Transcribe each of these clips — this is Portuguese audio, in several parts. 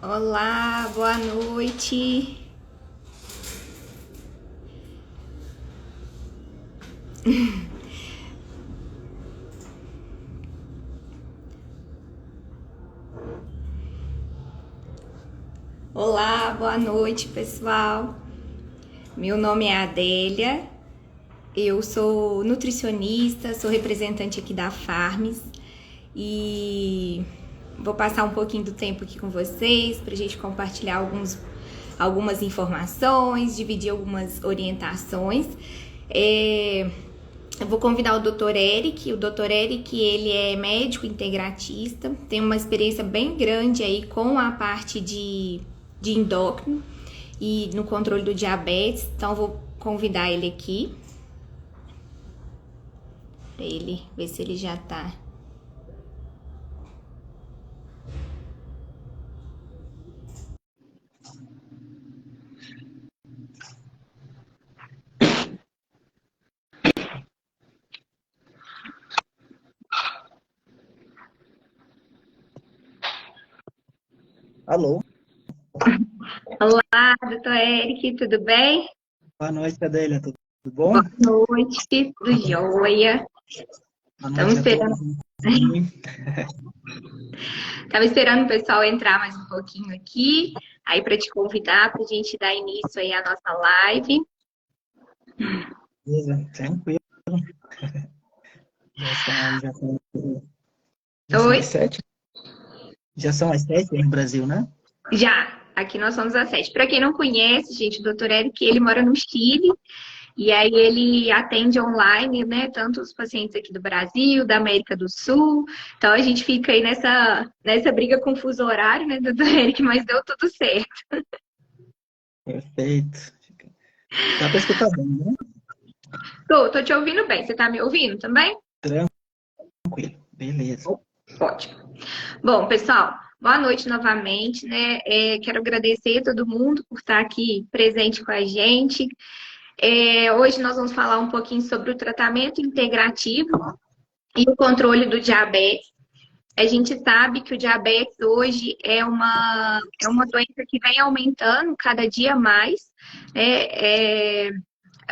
Olá, boa noite. Olá, boa noite, pessoal. Meu nome é Adélia, eu sou nutricionista, sou representante aqui da Farms e vou passar um pouquinho do tempo aqui com vocês para a gente compartilhar algumas informações, dividir algumas orientações. Eu vou convidar o Dr. Eric. O Dr. Eric, ele é médico integratista, tem uma experiência bem grande aí com a parte de endócrino e no controle do diabetes. Então, eu vou convidar ele aqui para ele ver se ele já tá. Alô, Olá, Dr. Eric, tudo bem? boa noite, Adélia, tudo bom? Boa noite, tudo jóia. Boa Estamos noite a esperando. todos. Sim. Tava esperando o pessoal entrar mais um pouquinho aqui, aí para te convidar para a gente dar início aí à nossa live. Beleza, tranquilo. Já são Oi? as 7? Já são as 7 aí no Brasil, né? Já, aqui nós somos a sete. Para quem não conhece, gente, o Dr. Eric, ele mora no Chile e aí ele atende online, né, tanto os pacientes aqui do Brasil, da América do Sul. Então a gente fica aí nessa briga com o fuso horário, né, Dr. Eric, mas deu tudo certo. Perfeito. Dá para escutar bem, né? Tô te ouvindo bem. Você tá me ouvindo também? Tranquilo, beleza. Ótimo. Bom, pessoal, boa noite novamente, né? Quero agradecer a todo mundo por estar aqui presente com a gente. Hoje nós vamos falar um pouquinho sobre o tratamento integrativo e o controle do diabetes. A gente sabe que o diabetes hoje é uma doença que vem aumentando cada dia mais, né?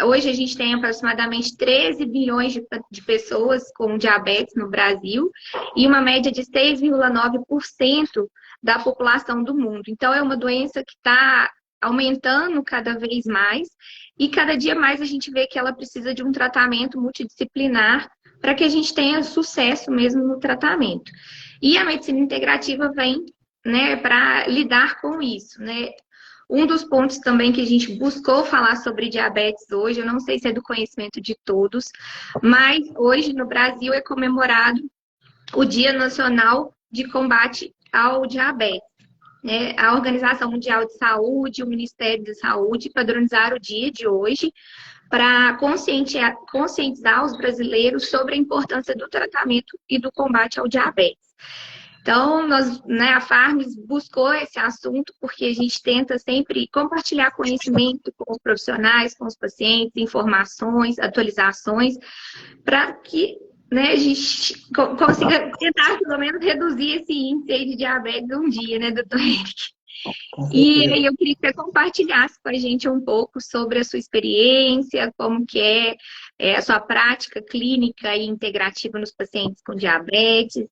Hoje a gente tem aproximadamente 13 bilhões de pessoas com diabetes no Brasil e uma média de 6,9% da população do mundo. Então, é uma doença que está aumentando cada vez mais e cada dia mais a gente vê que ela precisa de um tratamento multidisciplinar para que a gente tenha sucesso mesmo no tratamento. E a medicina integrativa vem, né, para lidar com isso, né? Um dos pontos também que a gente buscou falar sobre diabetes hoje, eu não sei se é do conhecimento de todos, mas hoje no Brasil é comemorado o Dia Nacional de Combate ao Diabetes, né? A Organização Mundial de Saúde, o Ministério da Saúde padronizaram o dia de hoje para conscientizar os brasileiros sobre a importância do tratamento e do combate ao diabetes. Então, a Farms buscou esse assunto porque a gente tenta sempre compartilhar conhecimento com os profissionais, com os pacientes, informações, atualizações, para que, né, a gente consiga tentar, pelo menos, reduzir esse índice aí de diabetes um dia, né, doutor Henrique? Com E certeza. aí eu queria que você compartilhasse com a gente um pouco sobre a sua experiência, como que é a sua prática clínica e integrativa nos pacientes com diabetes.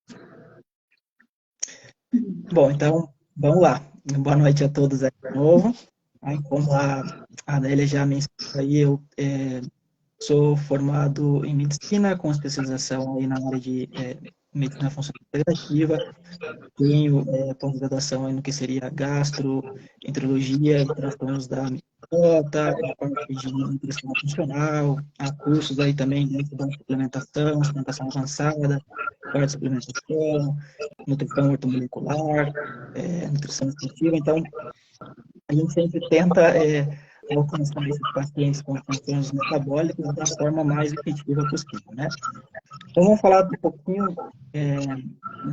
Bom, então, vamos lá. Boa noite a todos aí de novo. Aí, como a Adélia já mencionou aí, eu sou formado em medicina, com especialização aí na área de medicina funcional integrativa. Tenho pós-graduação aí no que seria gastroenterologia e transtornos da microbiota, a parte de nutrição funcional, há cursos aí também dentro da suplementação avançada, parte de suplementação, nutrição ortomolecular, nutrição esportiva. Então, a gente sempre tenta alcançar esses pacientes com transtornos metabólicos da forma mais efetiva possível, né? Então, vamos falar um pouquinho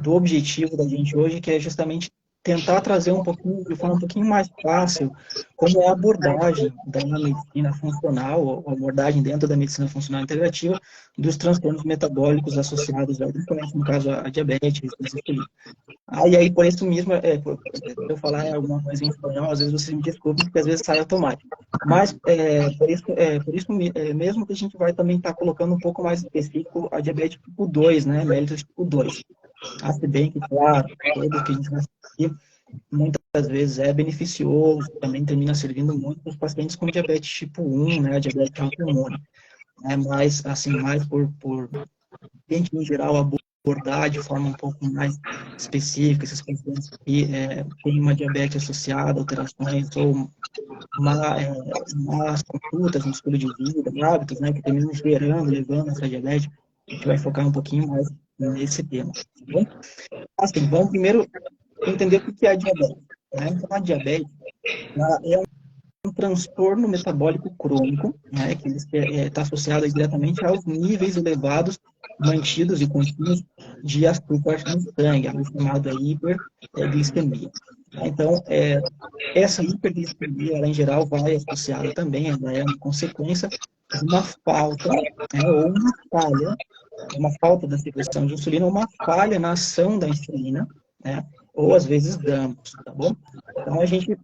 do objetivo da gente hoje, que é justamente tentar trazer um pouquinho, de forma um pouquinho mais fácil, como é a abordagem da medicina funcional, ou a abordagem dentro da medicina funcional integrativa, dos transtornos metabólicos associados, principalmente no caso a diabetes, resistência insulina. E aí, por isso mesmo, se eu falar alguma coisa em espanhol, às vezes vocês me desculpem, porque às vezes sai automático. Mas, mesmo que a gente vai também estar colocando um pouco mais específico a diabetes tipo 2, né, mellitus tipo 2. Se bem que, claro, todos que a gente vai seguir, muitas vezes é beneficioso, também termina servindo muito para os pacientes com diabetes tipo 1, né, diabetes autoimune. Mas, assim, mais por gente, em geral, abordar de forma um pouco mais específica esses pacientes que têm uma diabetes associada, alterações ou más condutas no estilo de vida, hábitos, né, que terminam gerando, levando essa diabetes. A gente vai focar um pouquinho mais nesse tema, tá bom? Assim, vamos primeiro entender o que é a diabetes, né? Então, a diabetes, ela é um transtorno metabólico crônico, né, que está associado diretamente aos níveis elevados, mantidos e contínuos de açúcar no sangue, o chamado hiperglicemia. Então, essa hiperglicemia, ela, em geral, vai associada também, ela é uma consequência de uma falta, ou uma falta da secreção de insulina, ou uma falha na ação da insulina, né, ou às vezes ambos, tá bom? Então, a gente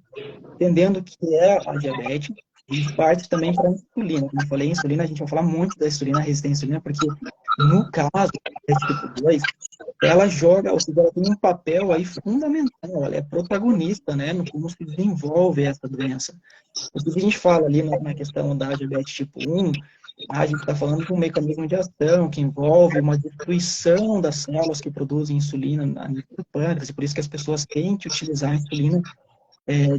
entendendo o que é a diabetes, a gente parte também para a insulina. Como eu falei, insulina, a gente vai falar muito da insulina, resistência à insulina, porque no caso da tipo 2, ela joga, ou seja, ela tem um papel aí fundamental, ela é protagonista, né, no como se desenvolve essa doença. Porque a gente fala ali na questão da diabetes tipo 1, a gente está falando de um mecanismo de ação que envolve uma destruição das células que produzem insulina a nível do pâncreas, e por isso que as pessoas têm que utilizar a insulina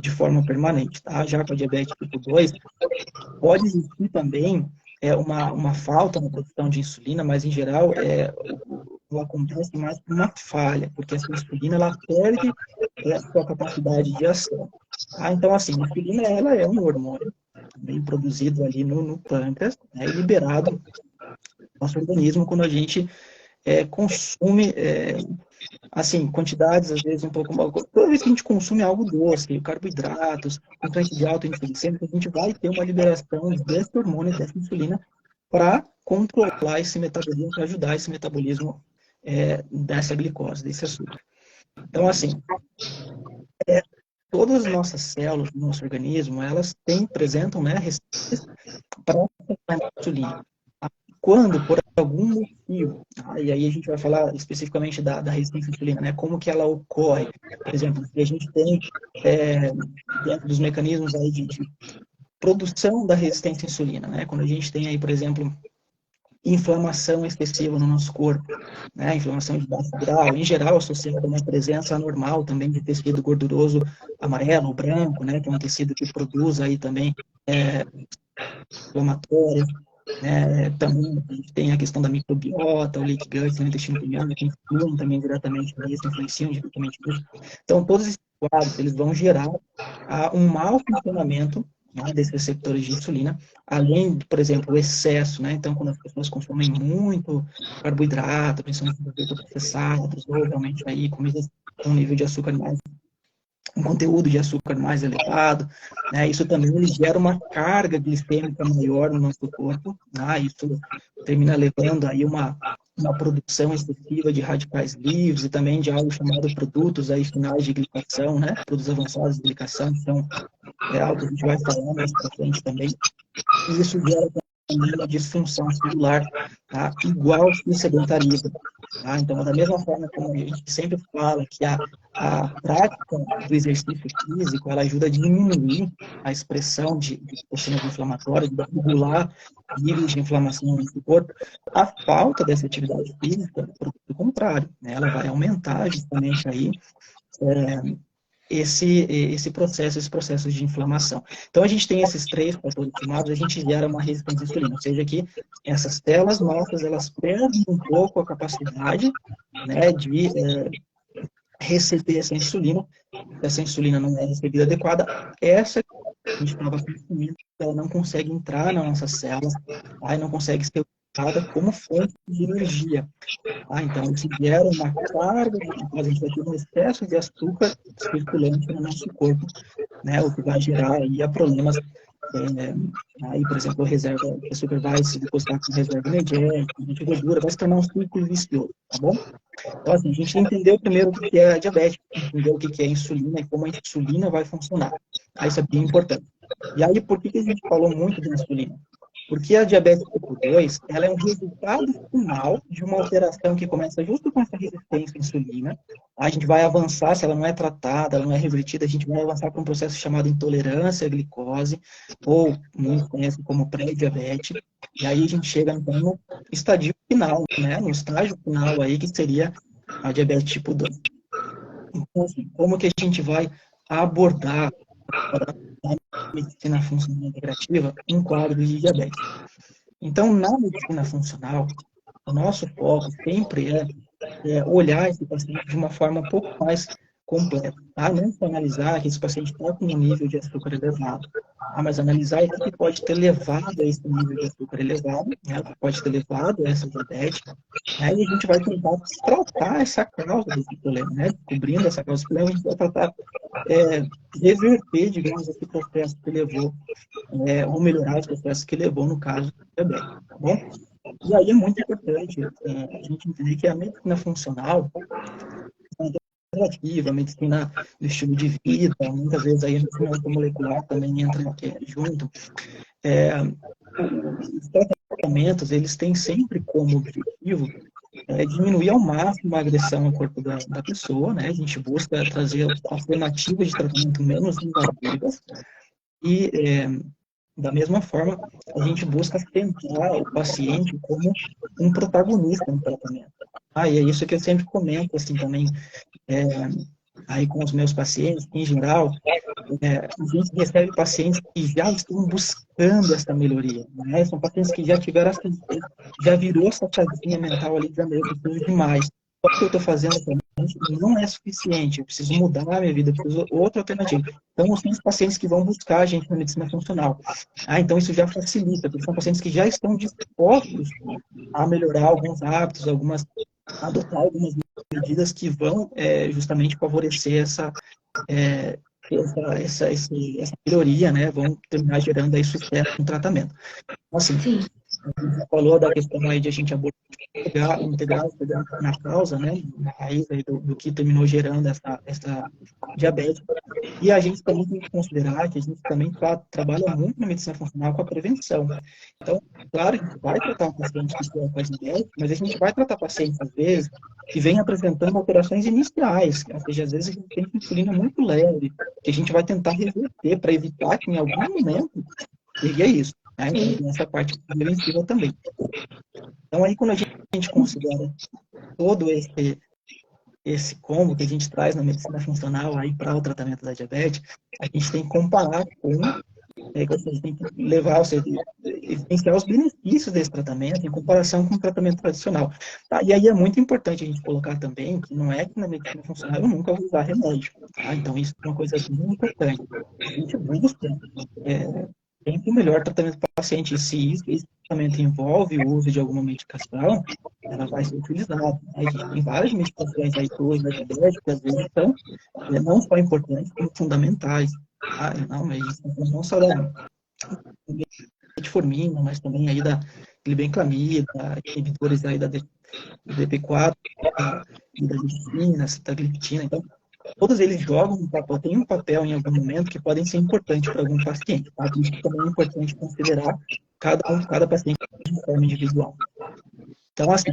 de forma permanente, tá? Já com a diabetes tipo 2, pode existir também uma falta na produção de insulina, mas em geral ela acontece mais por uma falha, porque essa insulina ela perde a sua capacidade de ação. Então, assim, a insulina ela é um hormônio também produzido ali no pâncreas, né, e liberado no nosso organismo quando a gente consome assim, quantidades, às vezes, um pouco mal. Toda vez que a gente consome algo doce, carboidratos, principalmente de alta glicemia, a gente vai ter uma liberação desse hormônio, dessa insulina, para controlar esse metabolismo, para ajudar esse metabolismo dessa glicose, desse açúcar. Então, assim, todas as nossas células do nosso organismo, elas apresentam, né, resistência para a insulina. Quando, por algum motivo, e aí a gente vai falar especificamente da resistência à insulina, né? Como que ela ocorre. Por exemplo, se a gente tem, dentro dos mecanismos aí de produção da resistência à insulina, né? Quando a gente tem aí, por exemplo, inflamação excessiva no nosso corpo, né? Inflamação de baixo grau, em geral associada a uma presença anormal também de tecido gorduroso amarelo ou branco, né? Que é um tecido que produz aí também inflamatórias. Também a gente tem a questão da microbiota, o leaky gut, o intestino permeável, que influem também diretamente nisso, influenciam diretamente nisso. Então, todos esses quadros, eles vão gerar um mau funcionamento, né, desses receptores de insulina, além, por exemplo, o excesso, né? Então, quando as pessoas consomem muito carboidrato, principalmente processados, ou realmente aí comidas com um nível de açúcar mais, um conteúdo de açúcar mais elevado, né? Isso também gera uma carga glicêmica maior no nosso corpo, né? Isso termina levando aí uma produção excessiva de radicais livres e também de algo chamado produtos aí finais de glicação, né? Produtos avançados de glicação, então algo que a gente vai falar mais para frente também. E isso gera também uma disfunção celular, tá? Igual que o sedentarismo. Tá? Então, da mesma forma como a gente sempre fala que a prática do exercício físico, ela ajuda a diminuir a expressão de toxinas inflamatórias, de regular níveis de inflamação no nosso corpo, a falta dessa atividade física, pelo contrário, né? Ela vai aumentar justamente aí esses processos de inflamação. Então, a gente tem esses três fatores somados, a gente gera uma resistência à insulina, ou seja, que essas células nossas, elas perdem um pouco a capacidade, né, de receber essa insulina não é recebida adequada, essa que a gente estava consumindo, ela não consegue entrar nas nossas células, aí não consegue ser como fonte de energia. Então, isso gera uma carga, a gente vai ter um excesso de açúcar circulante no nosso corpo, né, o que vai gerar aí problemas. Aí, por exemplo, a reserva de açúcar vai se depositar com reserva energética, de gordura, vai se tornar um ciclo vicioso, tá bom? Então, assim, a gente entendeu primeiro o que é a diabetes, entendeu o que é a insulina e como a insulina vai funcionar. Aí, isso é bem importante. E aí, por que a gente falou muito da insulina? Porque a diabetes tipo 2, ela é um resultado final de uma alteração que começa justo com essa resistência à insulina. A gente vai avançar, se ela não é tratada, ela não é revertida, a gente vai avançar para um processo chamado intolerância à glicose, ou muitos conhecem como pré-diabetes. E aí a gente chega, então, no estadio final, né? No estágio final aí, que seria a diabetes tipo 2. Então, assim, como que a gente vai abordar a medicina funcional integrativa em quadros de diabetes? Então, na medicina funcional, o nosso foco sempre é olhar esse paciente de uma forma um pouco mais completa, tá? Não só analisar que esse paciente está com um nível de açúcar elevado, mas analisar o que pode ter levado a esse nível de açúcar elevado, né? O que pode ter levado a essa diabetes. Aí a gente vai tentar tratar essa causa desse problema, né? Descobrindo essa causa desse problema, a gente vai tratar, reverter, digamos, esse processo que levou, ou melhorar os processos que levou, no caso, da diabetes, tá bom? E aí é muito importante a gente entender que a medicina funcional, a integrativa, a medicina do estilo de vida, muitas vezes aí a medicina automolecular também entra junto. Os tratamentos, eles têm sempre como objetivo diminuir ao máximo a agressão ao corpo da pessoa, né? A gente busca trazer alternativas de tratamento menos invasivas e, da mesma forma, a gente busca centrar o paciente como um protagonista no tratamento. E é isso que eu sempre comento, assim, também, aí com os meus pacientes, em geral, a gente recebe pacientes que já estão buscando essa melhoria, né? São pacientes que já tiveram já virou essa chavinha mental ali, já meio que preciso de mais. O que eu estou fazendo atualmente não é suficiente, eu preciso mudar a minha vida, eu preciso de outra alternativa. Então, são os pacientes que vão buscar a gente na medicina funcional. Então isso já facilita, porque são pacientes que já estão dispostos a melhorar alguns hábitos, adotar algumas medidas que vão justamente favorecer essa melhoria, né, vão terminar gerando aí sucesso no tratamento. Então, assim, a gente falou da questão aí de a gente integrar na causa, né, na raiz aí do que terminou gerando essa diabetes. E a gente também tem que considerar que a gente também trabalha muito na medicina funcional com a prevenção. Então, claro, a gente vai tratar um paciente que tem diabetes, mas a gente vai tratar pacientes, às vezes, que vêm apresentando alterações iniciais, ou seja, às vezes a gente tem insulina muito leve, que a gente vai tentar reverter para evitar que em algum momento seria isso. Né? Então, tem essa parte preventiva também. Então, aí, quando a gente considera todo esse combo que a gente traz na medicina funcional aí para o tratamento da diabetes, a gente tem que comparar a gente tem que levar, ou seja, evidenciar os benefícios desse tratamento em comparação com o tratamento tradicional. Tá? E aí é muito importante a gente colocar também que não é que na medicina funcional eu nunca vou usar remédio. Tá? Então, isso é uma coisa muito importante. A gente busca sempre o melhor tratamento para o paciente. E se esse tratamento envolve o uso de alguma medicação, ela vai ser utilizada. Né? A gente tem várias medicações aí para uso da diabetes, que às vezes são não só importantes, como fundamentais. Não, mas não só da metformina, mas também aí da glibenclamida, inibidores aí da DP4, e da lisina, sitagliptina. Então, todos eles jogam um papel, têm um papel em algum momento que podem ser importantes para algum paciente. Tá? Por isso também é importante considerar cada paciente de forma individual. Então, assim,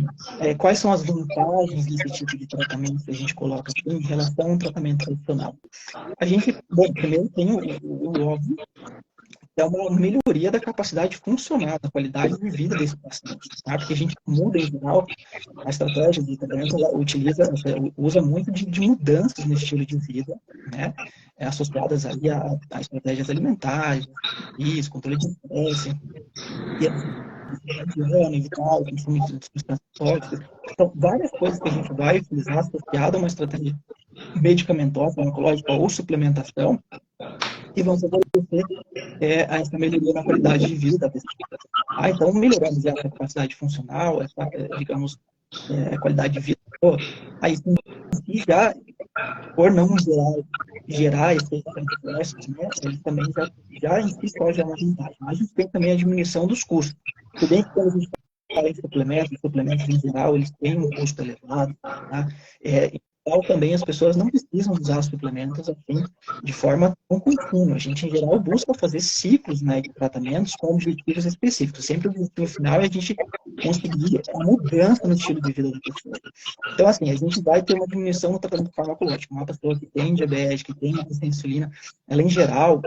quais são as vantagens desse tipo de tratamento que a gente coloca aqui em relação a um tratamento tradicional? A gente, primeiro tem o óbvio, que é uma melhoria da capacidade funcional, da qualidade de vida desse paciente, tá? Porque a gente muda, em geral, a estratégia de tratamento, usa muito de mudanças no estilo de vida, né? Associadas aí a estratégias alimentares, isso, controle de estresse, evitar o consumo de substâncias tóxicas. Então, várias coisas que a gente vai utilizar associada a uma estratégia medicamentosa, oncológica ou suplementação, que vão favorecer essa melhoria na qualidade de vida da pessoa. Então, melhorando já essa capacidade funcional, essa, digamos, qualidade de vida, aí sim, já, por não gerar esses processos, né, ele também já em si só já é uma vantagem. Mas a gente tem também a diminuição dos custos. Tudo bem que quando a gente fala em suplementos em geral, eles têm um custo elevado, tá? Então, também as pessoas não precisam usar suplementos assim, de forma tão contínua. A gente, em geral, busca fazer ciclos, né, de tratamentos com objetivos específicos. Sempre o objetivo final é a gente conseguir a mudança no estilo de vida da pessoa. Então, assim, a gente vai ter uma diminuição no tratamento farmacológico. Uma pessoa que tem diabetes, que tem resistência à insulina, ela, em geral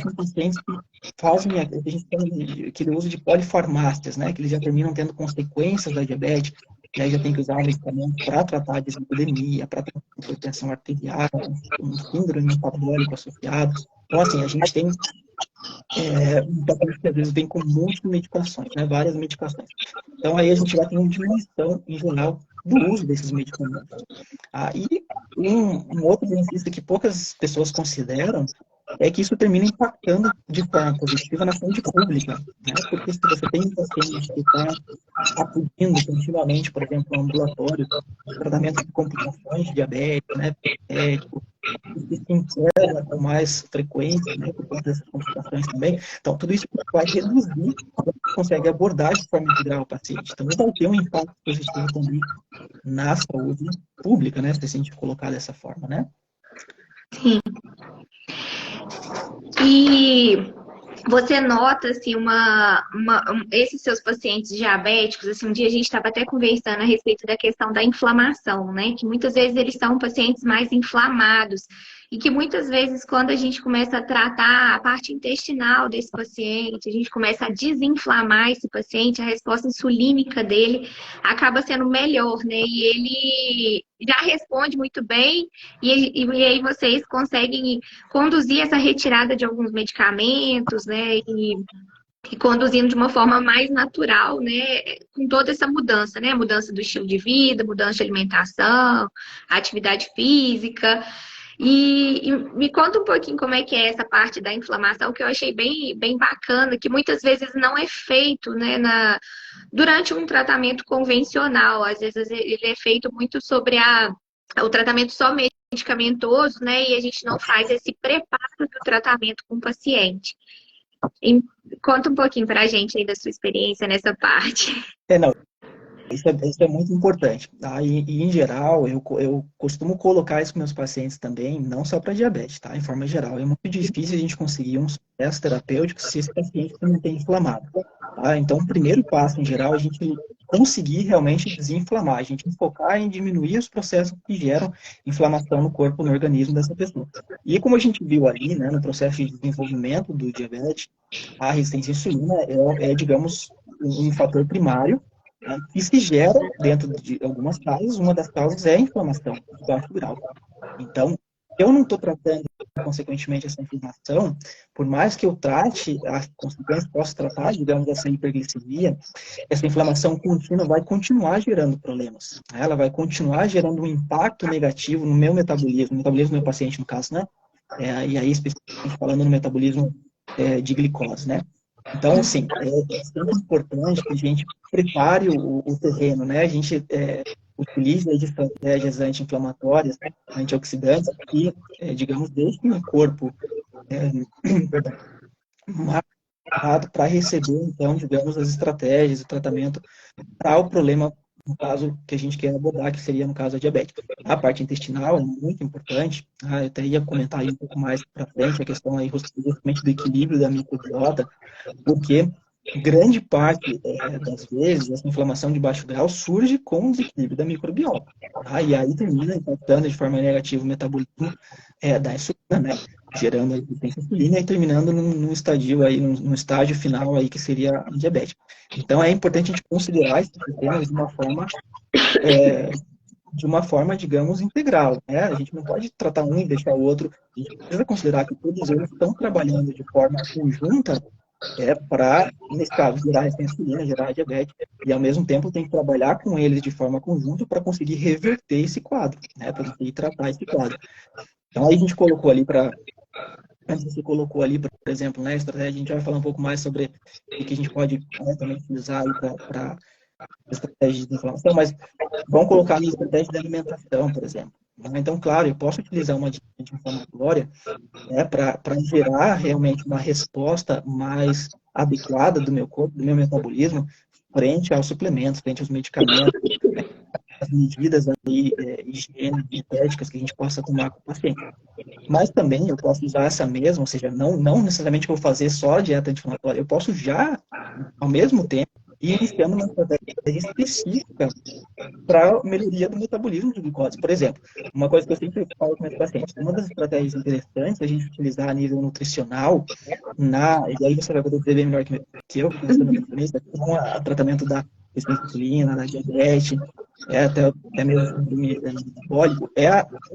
são pacientes que fazem a gente tem aquele uso de polifarmácias, né, que eles já terminam tendo consequências da diabetes, e aí já tem que usar um medicamento para tratar a dislipidemia, para tratar a hipertensão arterial, um síndrome metabólico associado. Então, assim, a gente tem um tratamento que às vezes vem com muitas medicações, né, várias medicações. Então, aí a gente vai ter uma diminuição, em geral, do uso desses medicamentos. E um outro benefício que poucas pessoas consideram é que isso termina impactando de forma positiva na saúde pública, né? Porque se você tem um paciente que está acudindo continuamente, por exemplo, ao ambulatório, tratamento de complicações de diabetes, né? Que se interna com mais frequência, né? Por conta dessas complicações também. Então, tudo isso vai reduzir, consegue abordar de forma integral o paciente. Então, vai ter um impacto positivo também na saúde pública, né? Se a gente colocar dessa forma, né? Sim. E você nota, assim, esses seus pacientes diabéticos, assim, um dia a gente estava até conversando a respeito da questão da inflamação, né? Que muitas vezes eles são pacientes mais inflamados. E que muitas vezes, quando a gente começa a tratar a parte intestinal desse paciente, a gente começa a desinflamar esse paciente, a resposta insulínica dele acaba sendo melhor, né? E ele já responde muito bem, e aí vocês conseguem conduzir essa retirada de alguns medicamentos, né? E conduzindo de uma forma mais natural, né? Com toda essa mudança, né? Mudança do estilo de vida, mudança de alimentação, atividade física. E me conta um pouquinho como é que é essa parte da inflamação, que eu achei bem bacana, que muitas vezes não é feito, né, durante um tratamento convencional. Às vezes ele é feito muito sobre o tratamento só medicamentoso, né, e a gente não faz esse preparo do tratamento com o paciente. E conta um pouquinho pra gente aí da sua experiência nessa parte. Não. Isso é muito importante. Tá? Em geral, eu costumo colocar isso com meus pacientes também, não só para diabetes, tá? Em forma geral. É muito difícil a gente conseguir um sucesso terapêutico se esse paciente não tem inflamado. Tá? Então, o primeiro passo, em geral, é a gente conseguir realmente desinflamar, a gente focar em diminuir os processos que geram inflamação no corpo, no organismo dessa pessoa. E como a gente viu ali, né, no processo de desenvolvimento do diabetes, a resistência à insulina digamos, um fator primário, e se gera, dentro de algumas causas, uma das causas é a inflamação de baixo grau. Então, eu não estou tratando, consequentemente, essa inflamação, por mais que eu trate, as consequências posso tratar, digamos, essa hiperglicemia, essa inflamação contínua vai continuar gerando problemas. Ela vai continuar gerando um impacto negativo no meu metabolismo, no metabolismo do meu paciente, no caso, né? E aí, especificamente falando no metabolismo de glicose, né? Então, assim, é sempre importante que a gente prepare o terreno, né? A gente utilize as estratégias anti-inflamatórias, antioxidantes, que, digamos, deixem o corpo mais preparado para receber, então, digamos, as estratégias, o tratamento para o problema, no caso, que a gente quer abordar, que seria, no caso, a diabetes. A parte intestinal é muito importante, eu até ia comentar aí um pouco mais para frente, a questão aí, justamente do equilíbrio da microbiota, porque grande parte das vezes essa inflamação de baixo grau surge com o desequilíbrio da microbiota. Tá? E aí termina impactando de forma negativa o metabolismo da insulina, né? Gerando a resistência à insulina e terminando num estágio aí, num estágio final aí que seria a diabetes. Então é importante a gente considerar esses sistemas de uma forma, digamos, integral, né? A gente não pode tratar um e deixar o outro. A gente precisa considerar que todos eles estão trabalhando de forma conjunta para, nesse caso, gerar resistência à insulina, gerar diabetes, e ao mesmo tempo tem que trabalhar com eles de forma conjunta para conseguir reverter esse quadro, né? Para conseguir tratar esse quadro. Então aí a gente colocou ali para antes você colocou ali, por exemplo, né, estratégia, a gente vai falar um pouco mais sobre o que a gente pode, né, também utilizar para estratégias de inflamação, mas vamos colocar ali estratégia de alimentação, por exemplo. Então, claro, eu posso utilizar uma dieta anti-inflamatória, né, para gerar realmente uma resposta mais adequada do meu corpo, do meu metabolismo, frente aos suplementos, frente aos medicamentos, as medidas aí, higiene, dietéticas que a gente possa tomar com o paciente. Mas também eu posso usar essa mesma, ou seja, não necessariamente eu vou fazer só a dieta anti-inflamatória, eu posso já, ao mesmo tempo, ir iniciando uma estratégia específica para melhoria do metabolismo de glicose. Por exemplo, uma coisa que eu sempre falo com meus pacientes, uma das estratégias interessantes a gente utilizar a nível nutricional, e aí você vai poder dizer bem melhor que eu sou nutricionista, com o tratamento da resistência à insulina, da diabetes, até mesmo síndrome metabólico,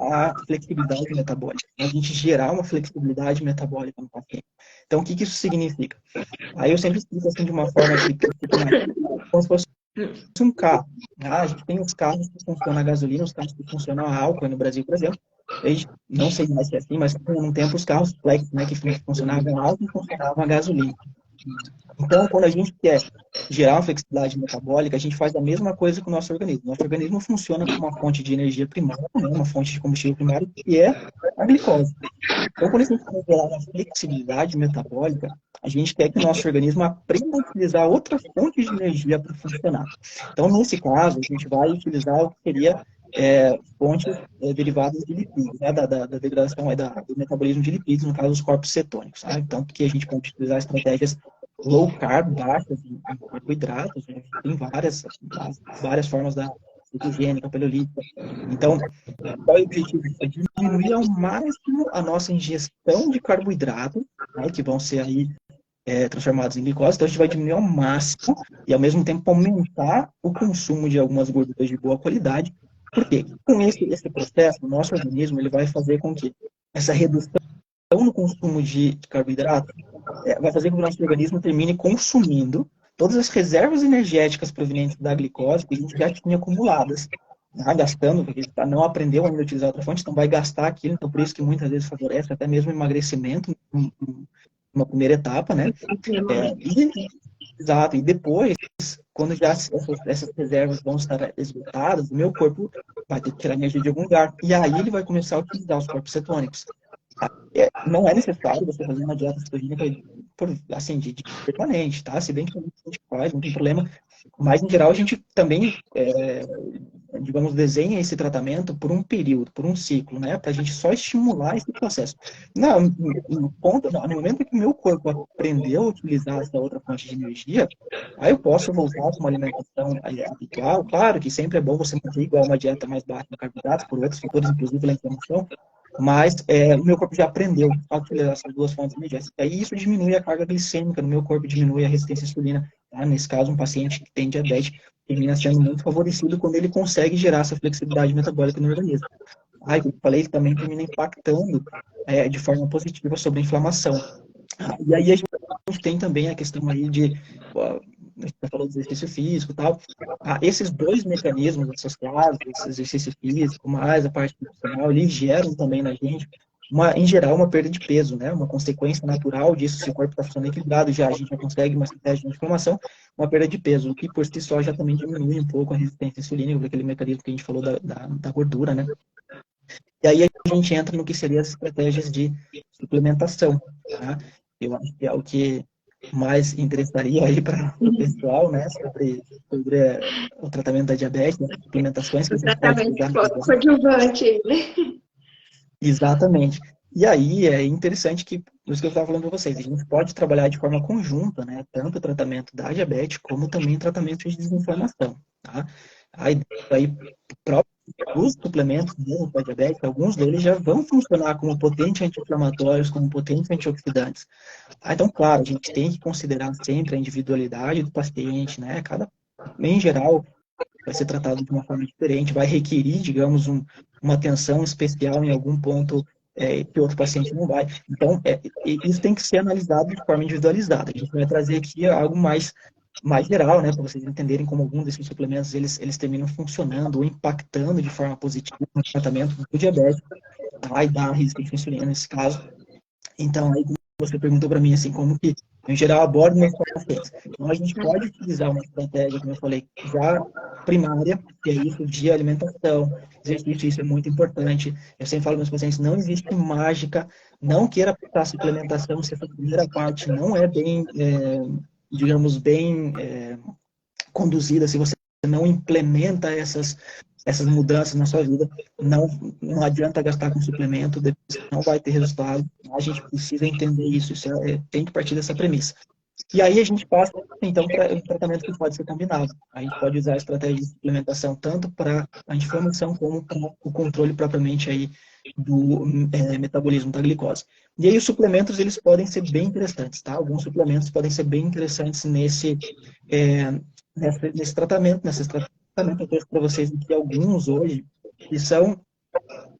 a flexibilidade metabólica. A gente gerar uma flexibilidade metabólica no paciente. Então, o que isso significa? Aí eu sempre explico assim de uma forma que fica mais como se fosse um carro. A gente tem os carros que funcionam a gasolina, os carros que funcionam a álcool no Brasil, por exemplo. A gente, não sei mais se é assim, mas por um tempo os carros flex, né, que funcionavam a álcool e funcionavam a gasolina. Então, quando a gente quer gerar uma flexibilidade metabólica, a gente faz a mesma coisa com o nosso organismo. Nosso organismo funciona como uma fonte de energia primária, né, uma fonte de combustível primário, que é a glicose. Então, quando a gente quer gerar uma flexibilidade metabólica, a gente quer que o nosso organismo aprenda a utilizar outra fonte de energia para funcionar. Então, nesse caso, a gente vai utilizar o que seria fontes derivadas de lipídios, né, da degradação do metabolismo de lipídios, no caso, os corpos cetônicos. Tá? Então, que a gente pode utilizar estratégias low carb, baixas em carboidratos, né? Tem várias formas da cetogênica, paleolítica. Então, qual é o objetivo? É diminuir ao máximo a nossa ingestão de carboidrato, né, que vão ser aí transformados em glicose. Então, a gente vai diminuir ao máximo e, ao mesmo tempo, aumentar o consumo de algumas gorduras de boa qualidade. Por quê? Com esse processo, o nosso organismo ele vai fazer com que essa redução no consumo de carboidrato vai fazer com que o nosso organismo termine consumindo todas as reservas energéticas provenientes da glicose que a gente já tinha acumuladas, né, gastando, porque não aprendeu ainda a utilizar outra fonte, então vai gastar aquilo, então por isso que muitas vezes favorece até mesmo emagrecimento numa primeira etapa, né? Exato, e depois, quando já essas reservas vão estar esgotadas, o meu corpo vai ter que tirar energia de algum lugar, e aí ele vai começar a utilizar os corpos cetônicos. Não é necessário você fazer uma dieta cetogênica assim, de permanente, tá? Se bem que a gente faz, não tem problema. Mas, em geral, a gente também, digamos, desenha esse tratamento por um período, por um ciclo, né? Para a gente só estimular esse processo. No momento que o meu corpo aprendeu a utilizar essa outra fonte de energia, aí eu posso voltar com uma alimentação habitual. Claro que sempre é bom você manter igual uma dieta mais baixa de carboidratos, por outros fatores, inclusive pela inflamação, mas o meu corpo já aprendeu a utilizar essas duas fontes energéticas. Aí isso diminui a carga glicêmica no meu corpo, diminui a resistência à insulina. Tá? Nesse caso, um paciente que tem diabetes termina sendo muito favorecido quando ele consegue gerar essa flexibilidade metabólica no organismo. Aí, como eu falei, ele também termina impactando de forma positiva sobre a inflamação. E aí a gente tem também a questão aí de a gente falou do exercício físico e tal. Esses dois mecanismos associados, esse exercício físico, mais a parte nutricional, eles geram também na gente, em geral, uma perda de peso, né? Uma consequência natural disso, se o corpo está funcionando equilibrado, a gente já consegue uma estratégia de inflamação, uma perda de peso, o que por si só já também diminui um pouco a resistência insulínica, aquele mecanismo que a gente falou da gordura, né? E aí a gente entra no que seriam as estratégias de suplementação, tá? Eu acho que é o que mais interessaria aí para o pessoal, né, sobre o tratamento da diabetes, as suplementações que O a gente pode tratamento usar. coadjuvante, né? Exatamente. E aí é interessante que, por isso que eu estava falando para vocês, a gente pode trabalhar de forma conjunta, né, tanto o tratamento da diabetes, como também o tratamento de desinflamação, tá? Aí os suplementos para diabetes, alguns deles já vão funcionar como potentes anti-inflamatórios, como potentes antioxidantes. Então, claro, a gente tem que considerar sempre a individualidade do paciente, né? Em geral, vai ser tratado de uma forma diferente, vai requerir, digamos, uma atenção especial em algum ponto que outro paciente não vai. Então, isso tem que ser analisado de forma individualizada. A gente vai trazer aqui algo mais geral, né, para vocês entenderem como alguns desses suplementos eles terminam funcionando ou impactando de forma positiva no tratamento do diabetes, e da resistência à insulina nesse caso. Então, aí você perguntou para mim, assim, como que, em geral, abordo meus pacientes. Então, a gente pode utilizar uma estratégia, como eu falei, já primária, que é isso de alimentação, exercício, isso é muito importante. Eu sempre falo para meus pacientes, não existe mágica, não queira aplicar suplementação se essa primeira parte não é bem, digamos, bem conduzida, se você não implementa essas mudanças na sua vida, não, não adianta gastar com suplemento, depois não vai ter resultado. A gente precisa entender isso, tem que partir dessa premissa. E aí a gente passa, então, para um tratamento que pode ser combinado. A gente pode usar a estratégia de suplementação tanto para a inflamação como para o controle propriamente aí do metabolismo da glicose. E aí os suplementos, eles podem ser bem interessantes, tá? Alguns suplementos podem ser bem interessantes nesse tratamento, eu trouxe para vocês aqui alguns hoje, que são,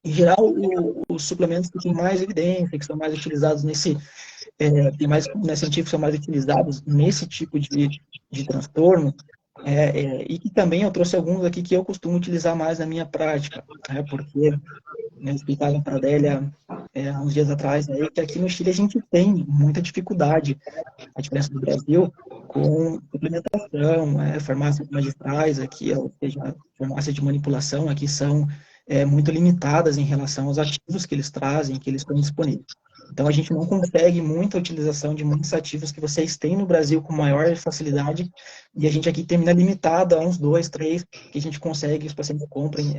em geral, os suplementos que têm mais evidência, que são mais utilizados tem mais, né, científicos são mais utilizados nesse tipo de transtorno, e que também eu trouxe alguns aqui que eu costumo utilizar mais na minha prática, porque eu explicava para a Adélia há uns dias atrás aí, que aqui no Chile a gente tem muita dificuldade, a diferença do Brasil, com suplementação, farmácias magistrais aqui, ou seja, farmácias de manipulação aqui são muito limitadas em relação aos ativos que eles trazem, que eles estão disponíveis. Então, a gente não consegue muita utilização de muitos ativos que vocês têm no Brasil com maior facilidade, e a gente aqui termina limitado a uns 2, 3, que a gente consegue, os pacientes comprem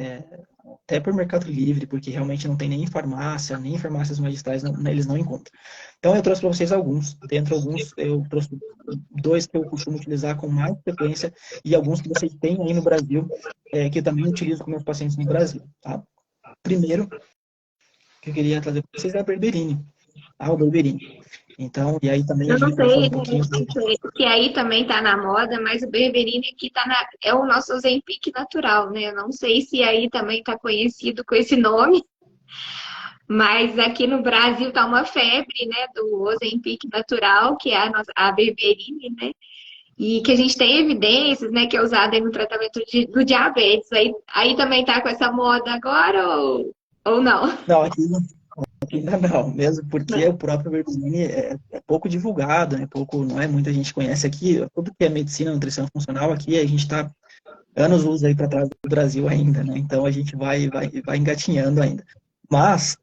até por Mercado Livre, porque realmente não tem nem em farmácia, nem em farmácias magistrais, eles não encontram. Então, eu trouxe para vocês alguns. Dentre alguns, eu trouxe 2 que eu costumo utilizar com mais frequência, e alguns que vocês têm aí no Brasil, que eu também utilizo com meus pacientes no Brasil. Tá? Primeiro, que eu queria trazer para vocês é a berberine. O berberine. Então, e aí também a Eu não gente vai falar sei, um pouquinho. que aí também tá na moda, mas o Berberine aqui é o nosso Ozempic natural, né? Eu não sei se aí também tá conhecido com esse nome, mas aqui no Brasil tá uma febre, né, do Ozempic natural, que é a Berberine, né? E que a gente tem evidências, né, que é usada aí no tratamento do diabetes. Aí também tá com essa moda agora ou não? Não, ainda não, mesmo porque o próprio berberine é pouco divulgado, né? Não é muita gente conhece aqui. Tudo que é medicina, nutrição funcional, aqui a gente está anos luz aí para trás do Brasil ainda, né? Então a gente vai engatinhando ainda. Mas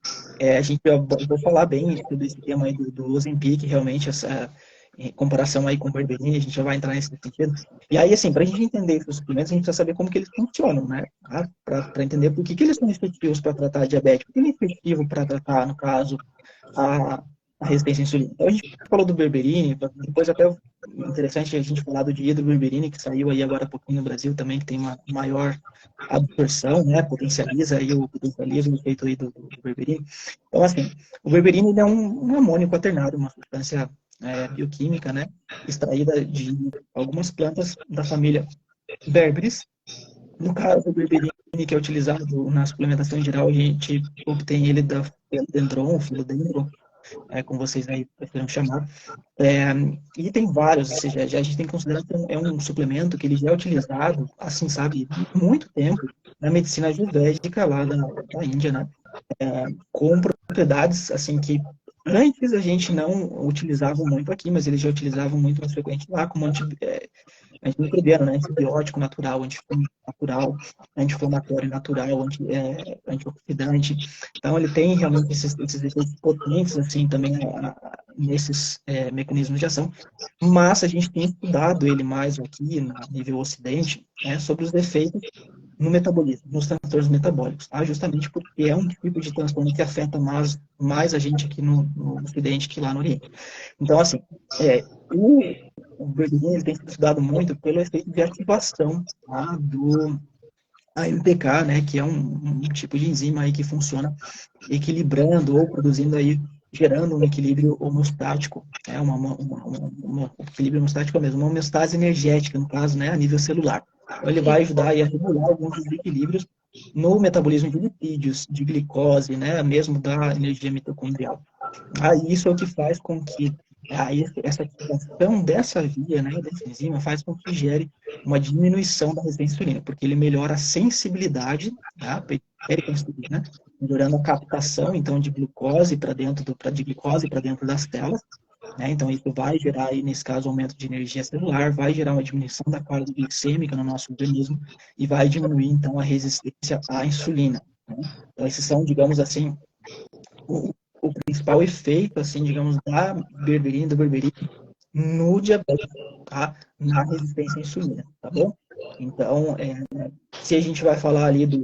eu vou falar bem sobre esse tema aí do Ozempic, realmente essa em comparação aí com o berberine, a gente já vai entrar nesse sentido. E aí, assim, para a gente entender esses suplementos, a gente precisa saber como que eles funcionam, né? Para entender por que eles são efetivos para tratar diabetes, por que ele é efetivo para tratar, no caso, a, a resistência à insulina. Então, a gente falou do berberine, depois até interessante a gente falar do dihidroberberine, que saiu aí agora há pouquinho no Brasil também, que tem uma maior absorção, né? Potencializa aí o efeito aí do berberine. Então, assim, o berberine ele é um amônio quaternário, uma substância bioquímica, né, extraída de algumas plantas da família Berberis. No caso, o berberine, que é utilizado na suplementação em geral, a gente obtém ele da Philodendron, como vocês aí preferem chamar. E tem vários, ou seja, a gente tem que considerar que é um suplemento que ele já é utilizado, assim, sabe, há muito tempo, na medicina ayurvédica lá da Índia, né, com propriedades, assim, que antes a gente não utilizava muito aqui, mas eles já utilizavam muito mais frequente lá, como antimicrobiano, né? Antibiótico natural, natural, anti-inflamatório natural, antioxidante. Então, ele tem realmente esses efeitos potentes, assim, também nesses mecanismos de ação. Mas a gente tem estudado ele mais aqui, no nível ocidente, sobre os efeitos no metabolismo, nos transtornos metabólicos, tá? Justamente porque é um tipo de transtorno que afeta mais a gente aqui no Ocidente que lá no Oriente. Então, assim, o berberine tem sido estudado muito pelo efeito de ativação, tá? Do AMPK, né, que é um tipo de enzima aí que funciona equilibrando ou produzindo aí, gerando um equilíbrio homeostático, um equilíbrio homeostático mesmo, uma homeostase energética, no caso, né, a nível celular. Então, ele vai ajudar aí a regular alguns desequilíbrios no metabolismo de lipídios, de glicose, né, mesmo da energia mitocondrial. Aí isso é o que faz com que essa ativação dessa via, né, dessa enzima, faz com que gere uma diminuição da resistência à insulina, porque ele melhora a sensibilidade, tá, periférica à insulina, melhorando a captação, então, de glicose para dentro de glicose para dentro das células, né? Então, isso vai gerar, aí, nesse caso, aumento de energia celular, vai gerar uma diminuição da carga glicêmica no nosso organismo e vai diminuir, então, a resistência à insulina, né? Então, esses são, digamos assim, o principal efeito, assim, digamos, do berberine no diabetes, tá? Na resistência à insulina, tá bom? Então, se a gente vai falar ali de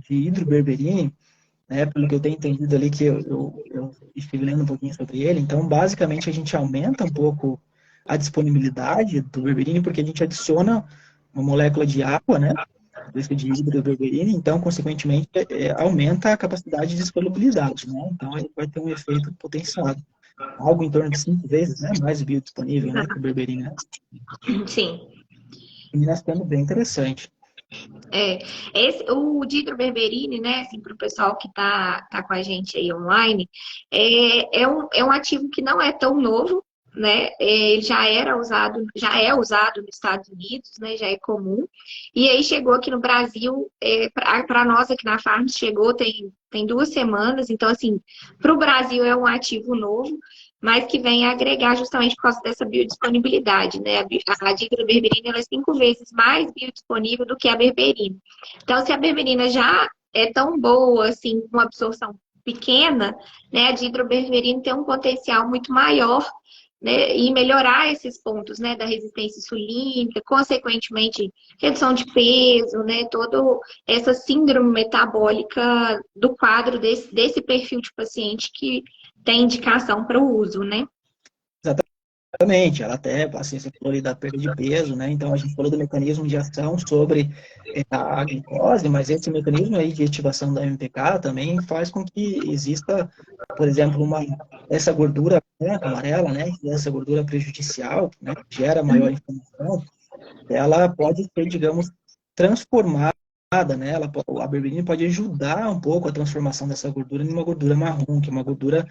hidroberberine, né, pelo que eu tenho entendido ali, que eu estive lendo um pouquinho sobre ele, então, basicamente, a gente aumenta um pouco a disponibilidade do berberine, porque a gente adiciona uma molécula de água, né, desse de hidroberberine, então, consequentemente, aumenta a capacidade de disponibilidade, né, então, ele vai ter um efeito potenciado, algo em torno de 5 vezes, né, mais biodisponível, né, que o berberine, né. Sim. E nós temos bem interessante. O dihidroberberine, né, assim, para o pessoal que tá com a gente aí online, é um ativo que não é tão novo, né? Ele já é usado nos Estados Unidos, né? Já é comum. E aí chegou aqui no Brasil, para nós aqui na Farm, chegou tem 2 semanas. Então, assim, para o Brasil é um ativo novo, mas que vem agregar justamente por causa dessa biodisponibilidade, né? A dihidroberberina ela é 5 vezes mais biodisponível do que a berberina. Então, se a berberina já é tão boa, assim, com absorção pequena, né? A dihidroberberina tem um potencial muito maior, né, e melhorar esses pontos, né, da resistência insulínica, consequentemente, redução de peso, né, toda essa síndrome metabólica do quadro desse perfil de paciente que tem indicação para o uso, né? Exatamente, ela até, assim, você falou ali da perda de peso, né? Então, a gente falou do mecanismo de ação sobre a glicose, mas esse mecanismo aí de ativação da MPK também faz com que exista, por exemplo, essa gordura branca, amarela, né? Essa gordura prejudicial, né? Que gera maior inflamação, ela pode ser, digamos, transformada, né? A berberina pode ajudar um pouco a transformação dessa gordura em uma gordura marrom, que é uma gordura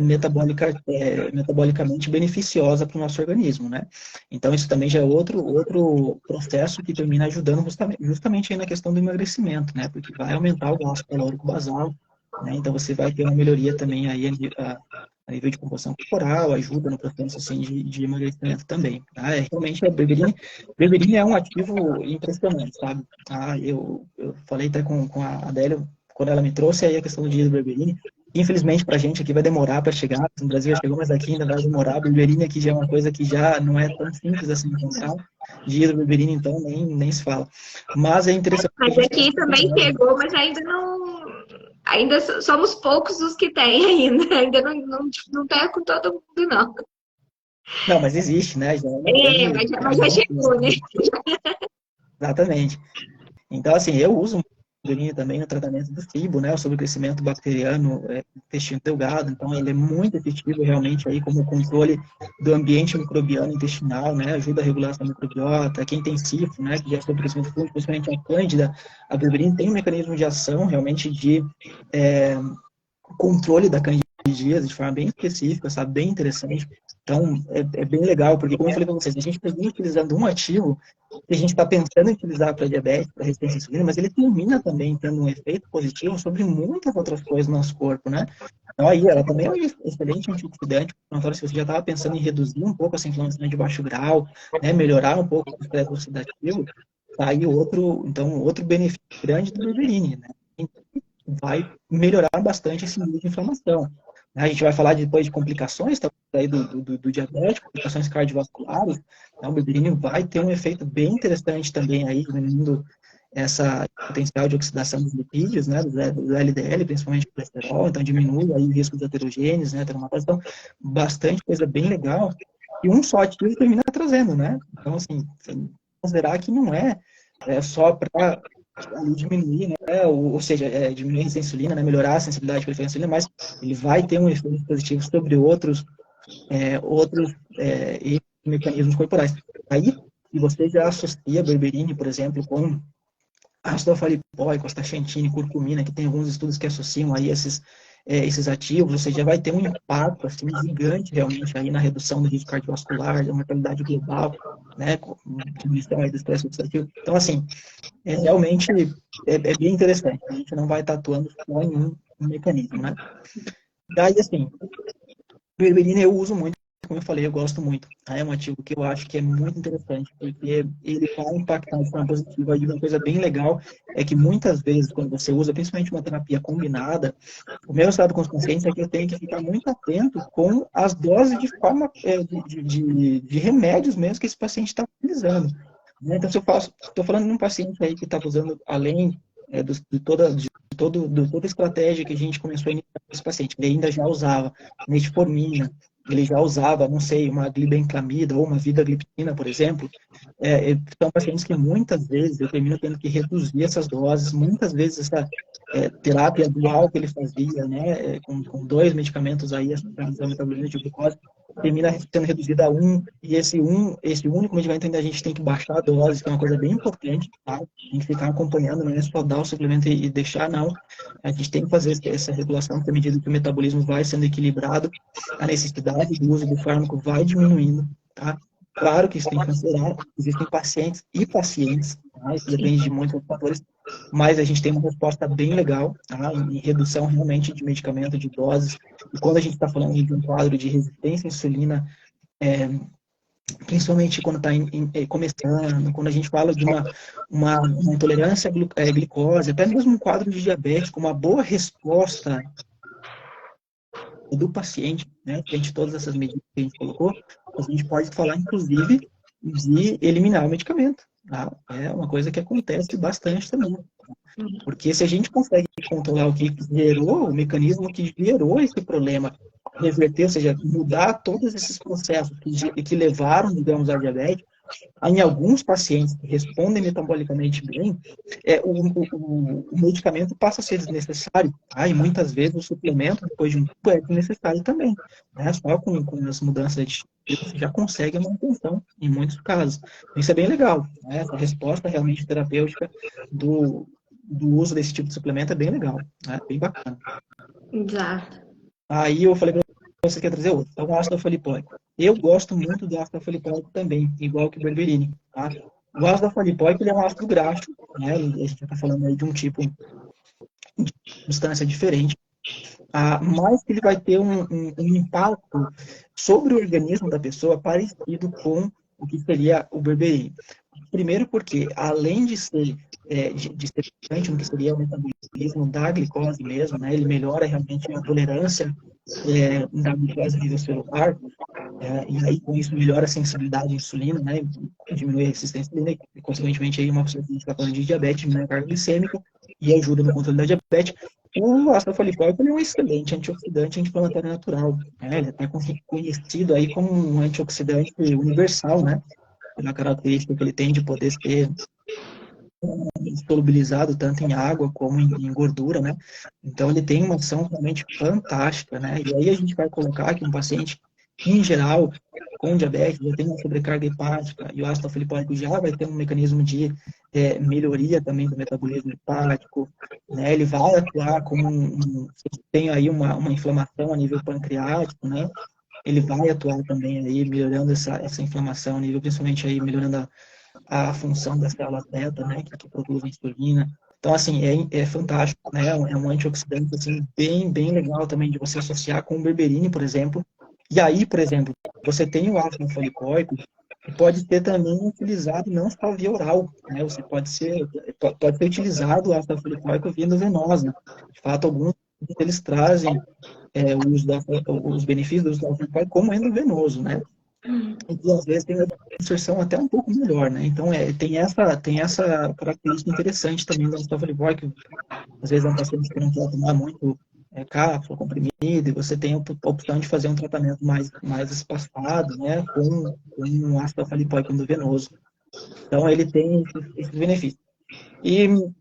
metabolicamente beneficiosa para o nosso organismo, né? Então, isso também já é outro processo que termina ajudando justamente aí na questão do emagrecimento, né? Porque vai aumentar o gasto calórico basal, né? Então, você vai ter uma melhoria também aí a nível de composição corporal, ajuda no processo assim, de emagrecimento também. Tá? Realmente, a berberina é um ativo impressionante, sabe? Eu falei até com a Adélia, quando ela me trouxe aí a questão do dia do berberine. Infelizmente, para a gente aqui vai demorar para chegar. No Brasil já chegou, mas aqui ainda vai demorar. A berberine aqui já é uma coisa que já não é tão simples assim de encontrar. Dia do berberine, então, nem se fala. Mas é interessante. Mas aqui também chegou, mas ainda não. Ainda somos poucos os que tem ainda. Ainda não tá com todo mundo, não. Não, mas existe, né? Mas já chegou, né? Exatamente. Então, assim, eu uso berberine também no tratamento do FIBO, né, sobre o crescimento bacteriano intestino delgado, então ele é muito efetivo realmente aí como controle do ambiente microbiano intestinal, né, ajuda a regular essa microbiota, quem tem sifo, né, que já é sobre o crescimento fúngico, principalmente a cândida, a berberine tem um mecanismo de ação realmente de controle da candidíase de forma bem específica, sabe, bem interessante. Então, é bem legal, porque, como eu falei para vocês, a gente está utilizando um ativo que a gente está pensando em utilizar para diabetes, para resistência à insulina, mas ele termina também tendo um efeito positivo sobre muitas outras coisas no nosso corpo, né? Então, aí, ela também é um excelente antioxidante, se você já estava pensando em reduzir um pouco essa inflamação de baixo grau, né, melhorar um pouco o estresse oxidativo, tá aí outro benefício grande do berberine, né? Vai melhorar bastante esse nível de inflamação. A gente vai falar depois de complicações aí do diabetes, complicações cardiovasculares. Então, o berberine vai ter um efeito bem interessante também aí, diminuindo essa potencial de oxidação dos lipídios, né, do LDL, principalmente do colesterol, então diminui aí o risco de aterogêneos, né, então bastante coisa bem legal. E um só ativo termina trazendo, né? Então, assim, considerar que não é só para diminuir, né, ou seja, diminuir a resistência à insulina, né, melhorar a sensibilidade para a insulina, mas ele vai ter um efeito positivo sobre outros mecanismos corporais. Aí, se você já associa a berberine, por exemplo, com ácido alfa-lipoico, astaxantina, curcumina, que tem alguns estudos que associam aí esses esses ativos, você já vai ter um impacto assim, gigante realmente aí na redução do risco cardiovascular, da mortalidade global, né, com diminuição aí do estresse oxidativo. Então, assim, realmente é bem interessante. A gente não vai estar atuando só em um mecanismo, né? Daí, assim, berberina eu uso muito, como eu falei, eu gosto muito. Tá? É um ativo que eu acho que é muito interessante, porque ele vai impactar de forma positiva. E uma coisa bem legal é que muitas vezes, quando você usa, principalmente uma terapia combinada, o meu estado de consciência é que eu tenho que ficar muito atento com as doses de forma de remédios mesmo que esse paciente está utilizando. Né? Então, se eu faço, estou falando de um paciente aí que está usando além toda a estratégia que a gente começou a iniciar com esse paciente, ele ainda já usava metformina, ele já usava, não sei, uma glibenclamida ou uma vidagliptina, por exemplo, são pacientes que muitas vezes eu termino tendo que reduzir essas doses, muitas vezes essa terapia dual que ele fazia, né, com dois medicamentos aí, essa metabolismo de glucose, termina sendo reduzida a um, e esse único medicamento ainda a gente tem que baixar a dose, que é uma coisa bem importante, tá? Tem que ficar acompanhando, não é só dar o suplemento e deixar, não. A gente tem que fazer essa regulação, porque à medida que o metabolismo vai sendo equilibrado, a necessidade do uso do fármaco vai diminuindo, tá? Claro que isso tem que considerar, existem pacientes e pacientes, tá? Isso depende de muitos fatores, mas a gente tem uma resposta bem legal, tá? Em redução realmente de medicamento, de doses, e quando a gente está falando de um quadro de resistência à insulina, principalmente quando está começando, quando a gente fala de uma intolerância à glicose, até mesmo um quadro de diabetes, com uma boa resposta do paciente, né, frente a todas essas medidas que a gente colocou, a gente pode falar, inclusive, de eliminar o medicamento. Tá? É uma coisa que acontece bastante também. Porque se a gente consegue controlar o que gerou, o mecanismo que gerou esse problema, reverter, ou seja, mudar todos esses processos que levaram, digamos, à diabetes, em alguns pacientes que respondem metabolicamente bem, o medicamento passa a ser desnecessário. Tá? E muitas vezes o suplemento, depois de um tempo, é desnecessário também. Né? Só com as mudanças de estilo, você já consegue a manutenção, em muitos casos. Isso é bem legal. Né? Essa resposta realmente terapêutica do uso desse tipo de suplemento é bem legal. Né? Bem bacana. Exato. Aí eu falei para você que ia trazer outro. Então, o ácido folipóico. Eu gosto muito do ácido folipóico também, igual que o berberine. Tá? O ácido folipóico ele é um ácido graxo, né? A gente está falando aí de um tipo de substância diferente, mas que ele vai ter um impacto sobre o organismo da pessoa parecido com o que seria o berberine. Primeiro porque, além de ser importante no que seria o metabolismo da glicose mesmo, né? Ele melhora realmente a tolerância da glicose a nível celular, e aí com isso melhora a sensibilidade à insulina, né? Diminui a resistência à insulina e, consequentemente, aí uma pessoa que está falando de diabetes, diminui a carga glicêmica e ajuda no controle da diabetes. O ácido folipóico é um excelente antioxidante anti-inflamatório natural. Né? Ele é até conhecido aí como um antioxidante universal, né? Pela característica que ele tem de poder ser solubilizado tanto em água como em gordura, né? Então ele tem uma ação realmente fantástica, né? E aí a gente vai colocar que um paciente, em geral, com diabetes, já tem uma sobrecarga hepática, e o ácido folipóico já vai ter um mecanismo de melhoria também do metabolismo hepático, né? Ele vai atuar como se tem aí uma inflamação a nível pancreático, né? Ele vai atuar também aí melhorando essa inflamação a nível, principalmente aí melhorando a função das células beta, né, que produzem insulina. Então, assim, é fantástico, né, é um antioxidante, assim, bem legal também de você associar com o berberine, por exemplo. E aí, por exemplo, você tem o ácido folipóico, que pode ser também utilizado não só via oral, né, pode ser utilizado o ácido folipóico via endovenosa. De fato, alguns eles trazem os benefícios do ácido folipóico como endovenoso, né? E às vezes tem uma inserção até um pouco melhor, né? Então, tem essa característica interessante também da Staphylococcus, que às vezes é um paciente que não quer tomar muito cápsula, comprimido, e você tem a opção de fazer um tratamento mais espaçado, né? Com um ácido folipoico endovenoso. Então, ele tem esses benefícios. E, como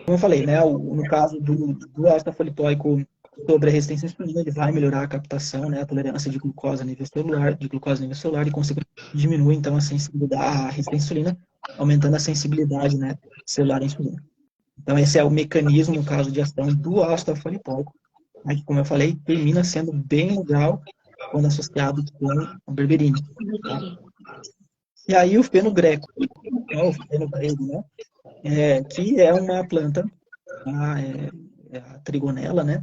eu falei, né? No caso do ácido folipoico sobre a resistência à insulina, ele vai melhorar a captação, né, a tolerância de glucose a nível celular, e consequentemente diminui então a sensibilidade, a resistência à insulina, aumentando a sensibilidade, né, celular à insulina. Então esse é o mecanismo, no caso de ação do ácido folipoico. Aí, como eu falei, termina sendo bem legal quando associado com a berberina, tá? E aí o fenogreco, né, o fenogrego, né, que é uma planta, tá? É a trigonela, né,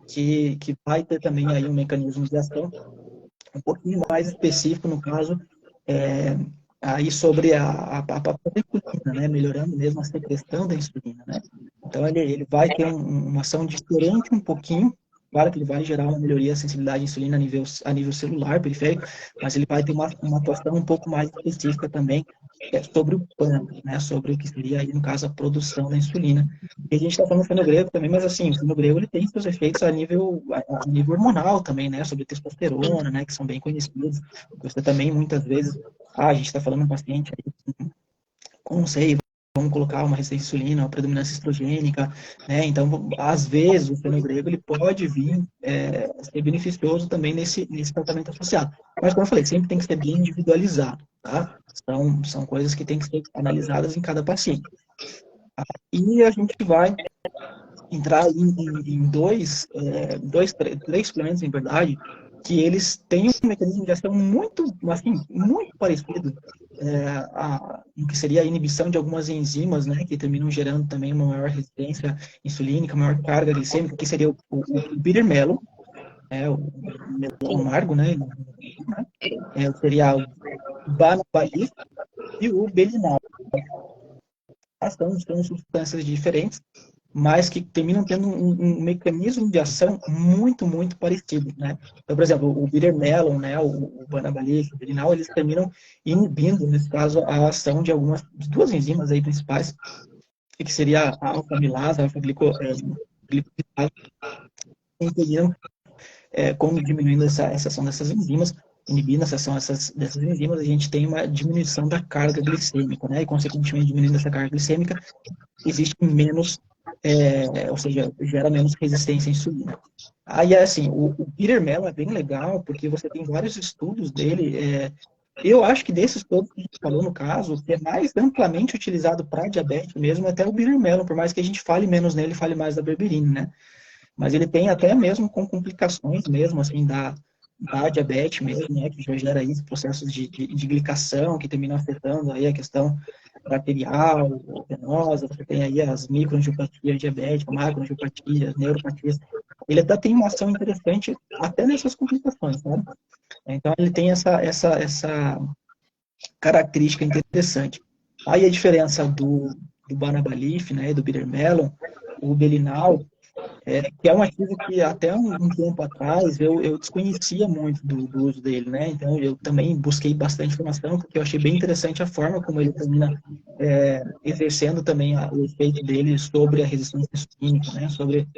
que vai ter também aí um mecanismo de ação um pouquinho mais específico, no caso, é, aí sobre a própria insulina, né, melhorando mesmo a secreção da insulina, né. Então, ele vai ter uma ação diferente um pouquinho. Claro que ele vai gerar uma melhoria da sensibilidade à insulina a nível celular, periférico, mas ele vai ter uma atuação um pouco mais específica também sobre o PAN, né, sobre o que seria, aí, no caso, a produção da insulina. E a gente está falando do fenogrego também, mas assim, o fenogrego ele tem seus efeitos a nível hormonal também, né, sobre testosterona, né, que são bem conhecidos. Você também, muitas vezes, a gente está falando de um paciente aí com, não sei, vamos colocar uma resistência à insulina, uma predominância estrogênica, né? Então, às vezes, o fenogrego ele pode vir ser beneficioso também nesse tratamento associado. Mas, como eu falei, sempre tem que ser bem individualizado, tá? São coisas que têm que ser analisadas em cada paciente. E a gente vai entrar em três suplementos, em verdade, que eles têm um mecanismo de ação muito, assim, muito parecido em que seria a inibição de algumas enzimas, né, que terminam gerando também uma maior resistência insulínica, maior carga glicêmica, que seria o bitter melon, o melão amargo, né, seria o Banabalif e o Belinal. São substâncias diferentes, mas que terminam tendo um mecanismo de ação muito, muito parecido, né? Então, por exemplo, o bitter melon, né, o Banabalif, o Belinal, eles terminam inibindo, nesse caso, a ação de duas enzimas aí principais, que seria a alfa-amilase, a alfa-glicosilase, como diminuindo essa ação dessas enzimas, inibindo essa ação dessas enzimas, a gente tem uma diminuição da carga glicêmica, né? E, consequentemente, diminuindo essa carga glicêmica, existe menos, ou seja, gera menos resistência à insulina. Aí, assim, o Peter Mello é bem legal, porque você tem vários estudos dele. Eu acho que desses todos que a gente falou no caso, o que é mais amplamente utilizado para diabetes mesmo é até o Peter Mello, por mais que a gente fale menos nele, fale mais da berberina, né? Mas ele tem até mesmo com complicações mesmo, assim, da diabetes mesmo, né, que já gera aí processos de glicação, que terminam afetando aí a questão arterial, venosa, você tem aí as microangiopatias diabéticas, macroangiopatias, neuropatias. Ele até tem uma ação interessante até nessas complicações, né? Então, ele tem essa característica interessante. Aí a diferença do Banabalif, né, do Bitter Melon, o Belinal, que é um ativo que até um tempo atrás eu desconhecia muito do uso dele, né? Então eu também busquei bastante informação, porque eu achei bem interessante a forma como ele termina exercendo também o efeito dele sobre a resistência insulínica, né? Sobre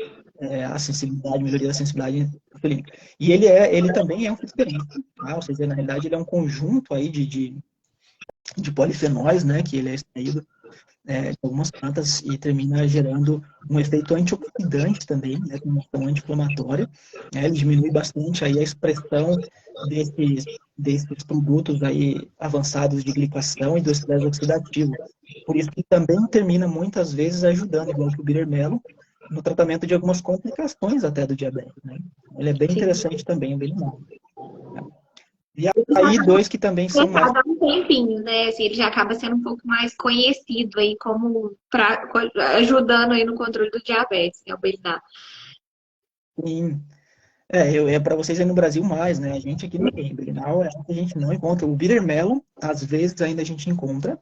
a sensibilidade, melhoria da sensibilidade insulínica. E ele também é um fitoterápico, tá? Ou seja, na realidade ele é um conjunto aí de polifenóis, né? Que ele é extraído de algumas plantas e termina gerando um efeito antioxidante também, né, com uma ação anti-inflamatória. Né, ele diminui bastante aí a expressão desses produtos aí avançados de glicação e do estresse oxidativo. Por isso que também termina muitas vezes ajudando, igual que o Birmelo, no tratamento de algumas complicações até do diabetes. Né? Ele é bem interessante também, bem bom. E aí, dois que também são mais... Há um tempinho, né? Assim, ele já acaba sendo um pouco mais conhecido aí como ajudando aí no controle do diabetes, né? O Belinal. Sim. Para vocês aí no Brasil mais, né? A gente aqui não tem. Belinal é algo que a gente não encontra. O bitter melon, às vezes, ainda a gente encontra.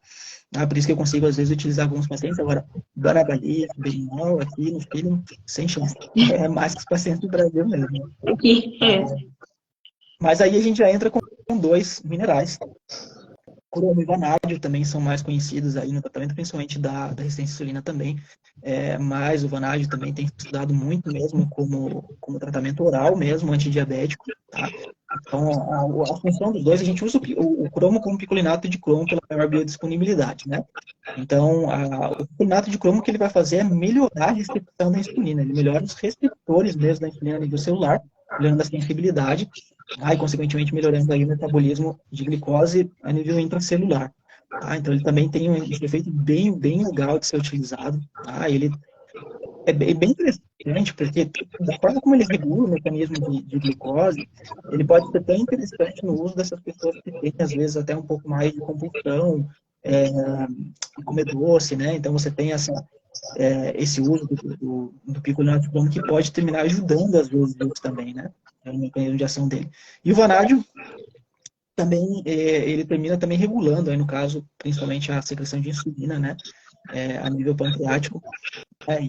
Por isso que eu consigo, às vezes, utilizar alguns pacientes. Agora, Guanabali, Belinal, aqui no Chile, sem chance. É mais que os pacientes do Brasil mesmo. Aqui, Mas aí a gente já entra com dois minerais. Cromo e vanádio também são mais conhecidos aí no tratamento, principalmente da resistência à insulina também. Mas o vanádio também tem estudado muito mesmo como tratamento oral mesmo, antidiabético. Tá? Então, a função dos dois, a gente usa o cromo como picolinato de cromo pela maior biodisponibilidade, né? Então, o picolinato de cromo que ele vai fazer é melhorar a recepção da insulina. Ele melhora os receptores mesmo da insulina a nível celular, melhorando a sensibilidade, e, consequentemente, melhorando aí o metabolismo de glicose a nível intracelular. Então, ele também tem um efeito bem, bem legal de ser utilizado. Ele bem interessante, porque da forma como ele regula o mecanismo de glicose, ele pode ser tão interessante no uso dessas pessoas que têm, às vezes, até um pouco mais de compulsão, comer doce, né? Então, você tem esse uso do picolinate que pode terminar ajudando, às vezes, isso também, né? É um mecanismo de ação dele. E o vanádio também, ele termina também regulando, aí no caso, principalmente a secreção de insulina, né? A nível pancreático,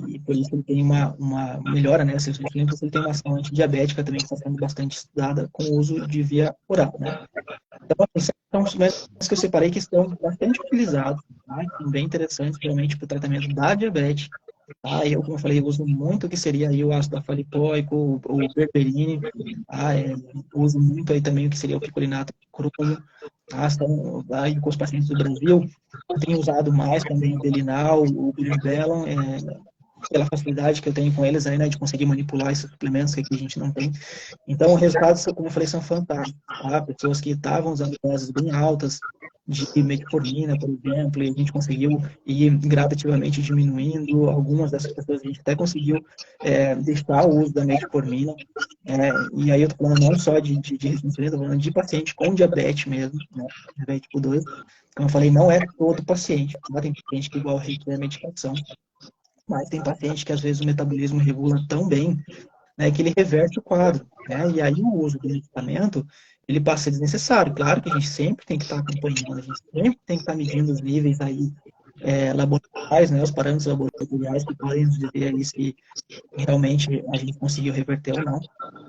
e por isso ele tem uma melhora, né? A secreção de insulina, porque ele tem uma ação antidiabética também que está sendo bastante estudada com o uso de via oral, né? Então, esses são suplementos que eu separei que estão bastante utilizados, tá? São bem interessantes, realmente, para o tratamento da diabetes. Tá? Eu, como eu falei, eu uso muito o que seria aí o ácido afalipóico, o berberine, tá? Uso muito aí também o que seria o picolinato crudo, tá? Então, aí com os pacientes do Brasil, eu tenho usado mais também o Delinal, o Birbelon, pela facilidade que eu tenho com eles aí, né, de conseguir manipular esses suplementos que aqui a gente não tem. Então, os resultados, como eu falei, são fantásticos, tá? Pessoas que estavam usando doses bem altas de metformina, por exemplo, e a gente conseguiu ir gradativamente diminuindo. Algumas dessas pessoas a gente até conseguiu deixar o uso da metformina. E aí eu tô falando não só de resistência, tô falando de paciente com diabetes mesmo, né? Diabetes tipo 2. Como eu falei, não é todo paciente, tá? Tem paciente que igual requer medicação, mas tem paciente que às vezes o metabolismo regula tão bem, né, que ele reverte o quadro, né? E aí o uso do medicamento, ele passa a ser desnecessário. Claro que a gente sempre tem que estar acompanhando, a gente sempre tem que estar medindo os níveis aí laboratoriais, né, os parâmetros laboratoriais que podem nos dizer aí se realmente a gente conseguiu reverter ou não.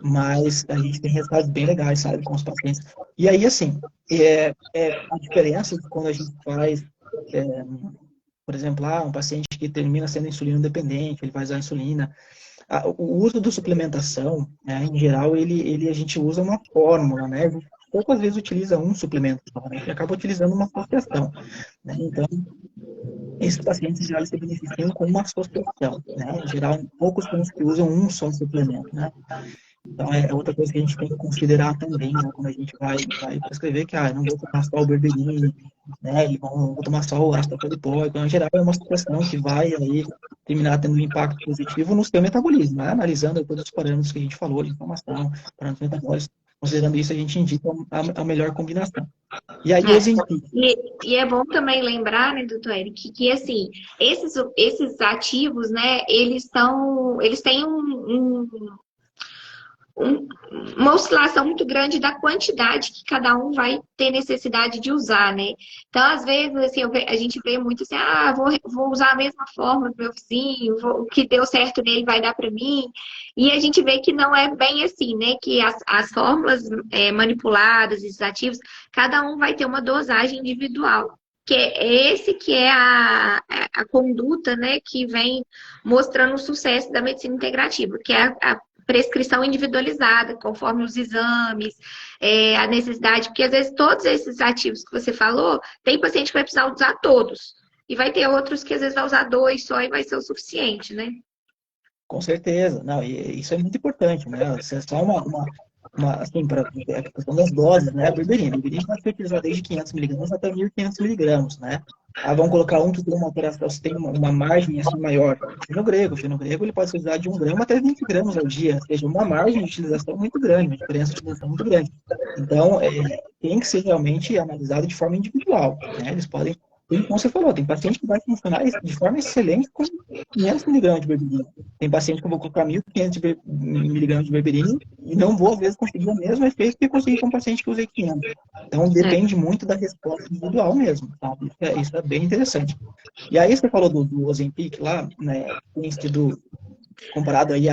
Mas a gente tem resultados bem legais, sabe, com os pacientes. E aí, assim, a diferença de quando a gente faz por exemplo, um paciente que termina sendo insulino dependente, ele vai usar insulina. O uso da suplementação, né, em geral, a gente usa uma fórmula, né? A gente poucas vezes utiliza um suplemento, né? A gente acaba utilizando uma associação, né? Então, esses pacientes já se beneficiam com uma associação, né? Em geral, poucos são os que usam um só suplemento, né? Então, é outra coisa que a gente tem que considerar também, né, quando a gente vai prescrever que, eu não vou tomar só o berberine, né, e vou tomar só o ácido folipoico. Em geral, é uma situação que vai aí terminar tendo um impacto positivo no seu metabolismo, né, analisando todos os parâmetros que a gente falou de inflamação, parâmetros metabólicos, considerando isso, a gente indica a melhor combinação. E aí, o Ozempic. E é bom também lembrar, né, doutor Eric, que assim, esses ativos, né, eles têm uma oscilação muito grande da quantidade que cada um vai ter necessidade de usar, né? Então, às vezes, assim, a gente vê muito assim, vou usar a mesma fórmula do meu vizinho, o que deu certo nele vai dar para mim. E a gente vê que não é bem assim, né? Que as fórmulas manipuladas, esses ativos, cada um vai ter uma dosagem individual. Que é esse que é a conduta, né, que vem mostrando o sucesso da medicina integrativa, que é a prescrição individualizada, conforme os exames, a necessidade, porque às vezes todos esses ativos que você falou, tem paciente que vai precisar usar todos, e vai ter outros que às vezes vai usar 2 só e vai ser o suficiente, né? Com certeza, não, e isso é muito importante, né? Você só assim, para a questão das doses, né? A berberina pode ser utilizada desde 500 miligramas até 1.500 miligramas, né? Vamos colocar um que tem uma alteração, se tem uma margem assim maior. O feno grego ele pode ser usado de 1 grama até 20 gramas ao dia, ou seja, uma margem de utilização muito grande, uma diferença de utilização muito grande. Então, tem que ser realmente analisado de forma individual, né? Eles podem, como você falou, tem paciente que vai funcionar de forma excelente com 500 miligramas de berberina. Tem paciente que eu vou colocar 1.500 miligramas de berberina e não vou, às vezes, conseguir o mesmo efeito que eu consegui com um paciente que usei 500. Então, depende muito da resposta individual mesmo, tá? Isso é bem interessante. E aí, você falou do Ozempic lá, né, tem sido comparado aí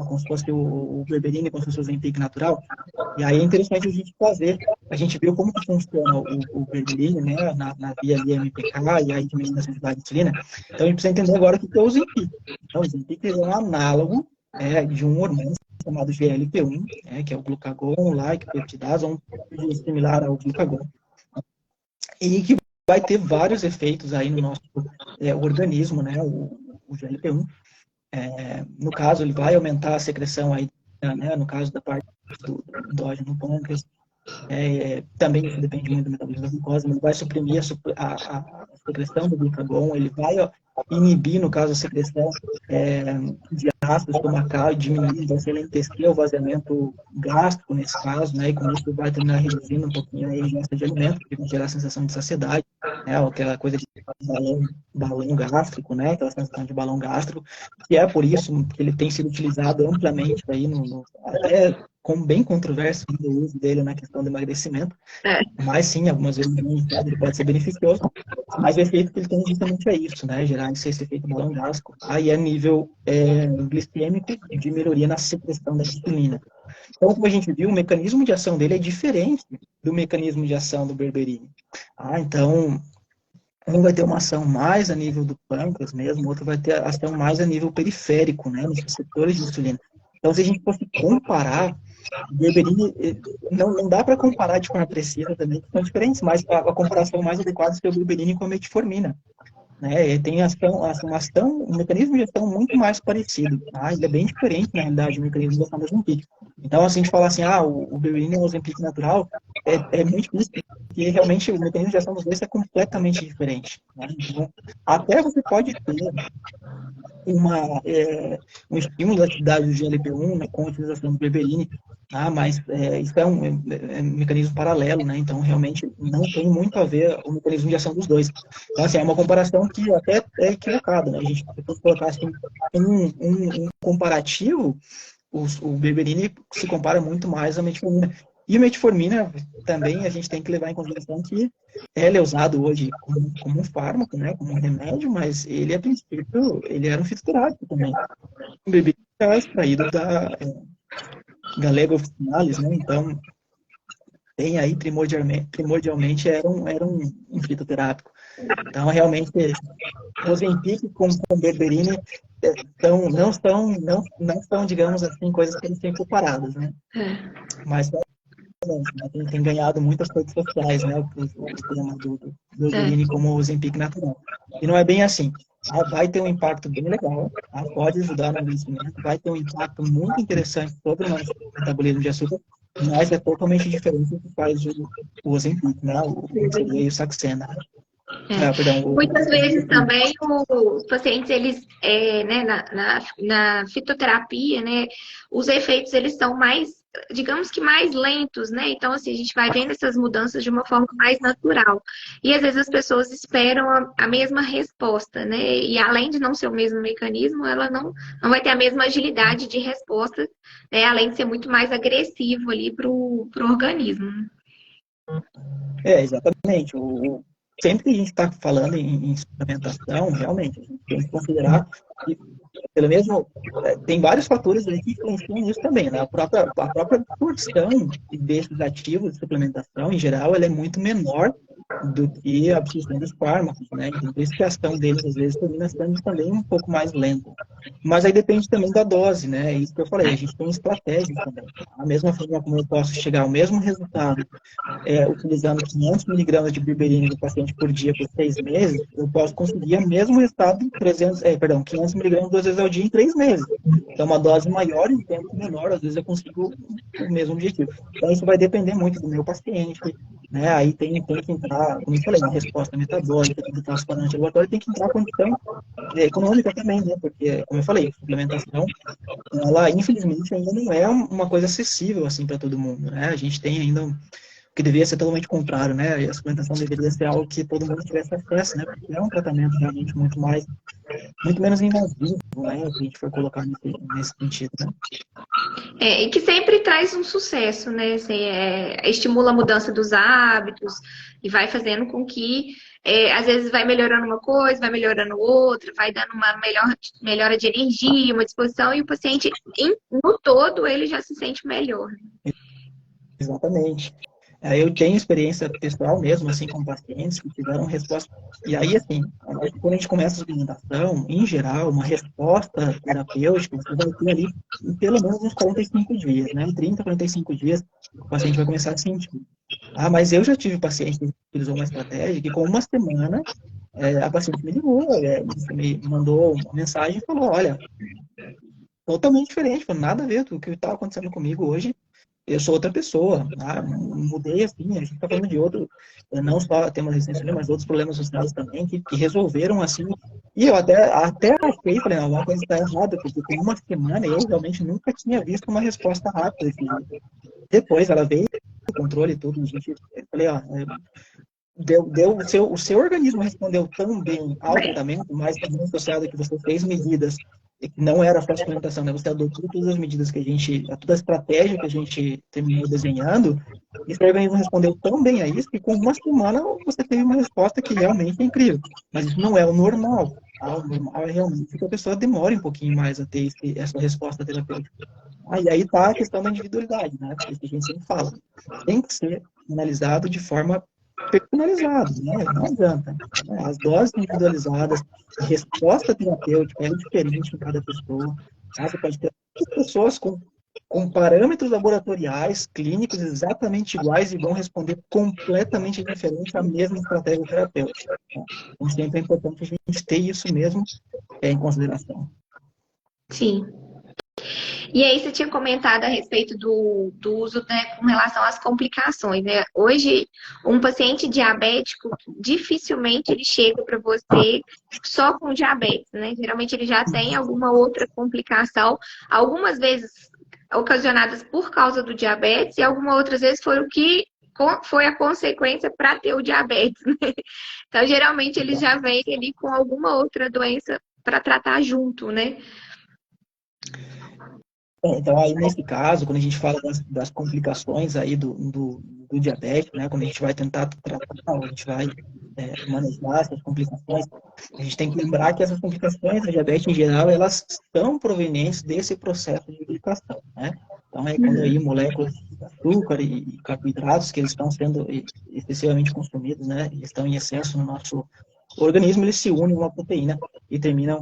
como se fosse o berberine, como se fosse o Ozempic natural. E aí é interessante a gente fazer, a gente viu como que funciona o berberine, né, na via ali MPK, e aí também na sensibilidade de insulina. Então, a gente precisa entender agora o que é o Ozempic. Então, o Ozempic é um análogo de um hormônio chamado GLP-1, que é o glucagon, like, peptidase, um similar ao glucagon, e que vai ter vários efeitos aí no nosso organismo, né, o GLP-1. No caso, ele vai aumentar a secreção aí, né, no caso da parte do endógeno no pâncreas. Também isso depende muito do metabolismo da glucose, mas ele vai suprimir a secreção do glucagon, ele vai inibir, no caso, a secreção de ácido estomacal e diminuir então, se ele entecer o vazamento gástrico, nesse caso, né, e com isso vai terminar reduzindo um pouquinho a ingesta de alimento, porque vai gerar a sensação de saciedade, né, ou aquela coisa de balão gástrico, né, aquela sensação de balão gástrico, que é por isso que ele tem sido utilizado amplamente aí, até com bem controverso o uso dele na questão do emagrecimento, mas sim, algumas vezes ele pode ser beneficioso, mas o efeito que ele tem justamente é isso, né? Gerar esse efeito balão gástrico. Aí é nível glicêmico de melhoria na secreção da insulina. Então, como a gente viu, o mecanismo de ação dele é diferente do mecanismo de ação do berberine. Então, um vai ter uma ação mais a nível do pâncreas mesmo, outro vai ter ação mais a nível periférico, né? Nos receptores de insulina. Então, se a gente fosse comparar, o berberine, não dá para comparar de forma precisa também, que são diferentes, mas a comparação mais adequada seria o berberine com a metformina. Né? Ele tem um mecanismo de ação muito mais parecido. Tá? Ele é bem diferente, na realidade, do mecanismo de ação do Ozempic. Então, assim, a gente fala assim, o berberine é um Ozempic natural, é muito difícil, porque realmente o mecanismo de ação dos dois é completamente diferente. Né? Então, até você pode ter um estímulo da atividade do GLP-1, né, com a utilização do berberine, tá? Mas isso é um mecanismo paralelo, né? Então, realmente, não tem muito a ver o mecanismo de ação dos dois. Então, assim, é uma comparação que até é equivocada, né? A gente pode colocar assim, um comparativo, o berberine se compara muito mais à metformina. E a metformina também a gente tem que levar em consideração que ela é usado hoje como um fármaco, né, como um remédio, mas ele, a princípio, ele era um fitoterápico também. O berberine é extraído da Galega officinalis, né, então tem aí primordialmente era um fitoterápico. Então, realmente, o Ozempic com berberine não são, digamos assim, coisas que eles têm comparadas, né? Mas tem ganhado muitas redes sociais, né? O tema do berberine como o Ozempic natural. E não é bem assim. Vai ter um impacto bem legal, pode ajudar no emagrecimento, vai ter um impacto muito interessante sobre o metabolismo de açúcar, mas é totalmente diferente do que faz o Ozempic, né? O Saxena. Muitas vezes também os pacientes, eles, né, na fitoterapia, né, os efeitos, eles são mais, digamos que mais lentos, né? Então, assim, a gente vai vendo essas mudanças de uma forma mais natural. E às vezes as pessoas esperam a mesma resposta, né? E além de não ser o mesmo mecanismo, ela não vai ter a mesma agilidade de resposta, né? Além de ser muito mais agressivo ali para o organismo. Exatamente. Sempre que a gente está falando em suplementação, realmente, a gente tem que considerar que, pelo mesmo, tem vários fatores aí que influenciam nisso também, né? A própria porção desses ativos de suplementação, em geral, ela é muito menor do que a absorção dos fármacos, né? Então, por isso que a ação deles, às vezes, termina sendo também um pouco mais lenta. Mas aí depende também da dose, né? É isso que eu falei, a gente tem estratégias também. Da mesma forma como eu posso chegar ao mesmo resultado utilizando 500 miligramas de berberine do paciente por dia por 6 meses, eu posso conseguir o mesmo resultado em 500 miligramas 2 vezes ao dia em 3 meses. Então, uma dose maior em tempo menor, às vezes eu consigo o mesmo objetivo. Então, isso vai depender muito do meu paciente, né? Aí tem que entrar, como eu falei, uma resposta metabólica, tem que entrar os parâmetros regulatórios, tem que entrar a condição econômica também, né? Porque, como eu falei, a suplementação, ela, infelizmente, ainda não é uma coisa acessível, assim, para todo mundo, né? A gente tem ainda que deveria ser totalmente contrário, né? A suplementação deveria ser algo que todo mundo tivesse acesso, né? Porque é um tratamento realmente muito menos invasivo, né? Se a gente for colocar nesse sentido, né? E que sempre traz um sucesso, né? Assim, estimula a mudança dos hábitos e vai fazendo com que, às vezes, vai melhorando uma coisa, vai melhorando outra, vai dando uma melhora de energia, uma disposição, e o paciente, no todo, ele já se sente melhor. Exatamente. Eu tenho experiência pessoal mesmo, assim, com pacientes que tiveram resposta. E aí, assim, quando a gente começa a suplementação, em geral, uma resposta terapêutica, você vai ter ali pelo menos uns 45 dias, né? 30, 45 dias, o paciente vai começar a sentir. Mas eu já tive paciente que utilizou uma estratégia que, com uma semana, a paciente me ligou, me mandou uma mensagem e falou: olha, totalmente diferente, nada a ver do que estava acontecendo comigo hoje. Eu sou outra pessoa, mudei assim, a gente está falando de outro, não só temas de resistência, mas outros problemas sociais também, que resolveram, assim, E eu até achei, falei, não, alguma coisa está errada, porque por uma semana eu realmente nunca tinha visto uma resposta rápida desse jeito. Depois ela veio, o controle e tudo, a gente, eu falei, ó, o seu organismo respondeu tão bem ao tratamento, mas também associado a que você fez medidas, e que não era só suplementação, né? Você adotou todas as medidas que a gente, toda a estratégia que a gente terminou desenhando, e seu organismo respondeu tão bem a isso que com uma semana você teve uma resposta que realmente é incrível. Mas isso não é o normal. Tá? O normal é realmente que a pessoa demore um pouquinho mais a ter essa resposta terapêutica. E aí está a questão da individualidade, né? Porque a gente sempre fala, tem que ser analisado de forma personalizada, né? Não adianta. Né? As doses individualizadas, a resposta terapêutica é diferente em cada pessoa. Tá? Você pode ter pessoas com parâmetros laboratoriais, clínicos exatamente iguais e vão responder completamente diferente à mesma estratégia terapêutica. Tá? Então, sempre é importante a gente ter isso mesmo em consideração. Sim. E aí você tinha comentado a respeito do uso, né, com relação às complicações, né? Hoje, um paciente diabético, dificilmente ele chega para você só com diabetes, né? Geralmente ele já tem alguma outra complicação, algumas vezes ocasionadas por causa do diabetes e algumas outras vezes foi a consequência para ter o diabetes, né? Então, geralmente ele já vem ali com alguma outra doença para tratar junto, né? Então, aí nesse caso, quando a gente fala das complicações aí do diabetes, né, quando a gente vai tentar tratar, a gente vai manejar essas complicações, a gente tem que lembrar que essas complicações da diabetes em geral, elas são provenientes desse processo de glicose, né? Então, é quando aí moléculas de açúcar e carboidratos que eles estão sendo excessivamente consumidos, né, e estão em excesso no nosso organismo, eles se unem a uma proteína e terminam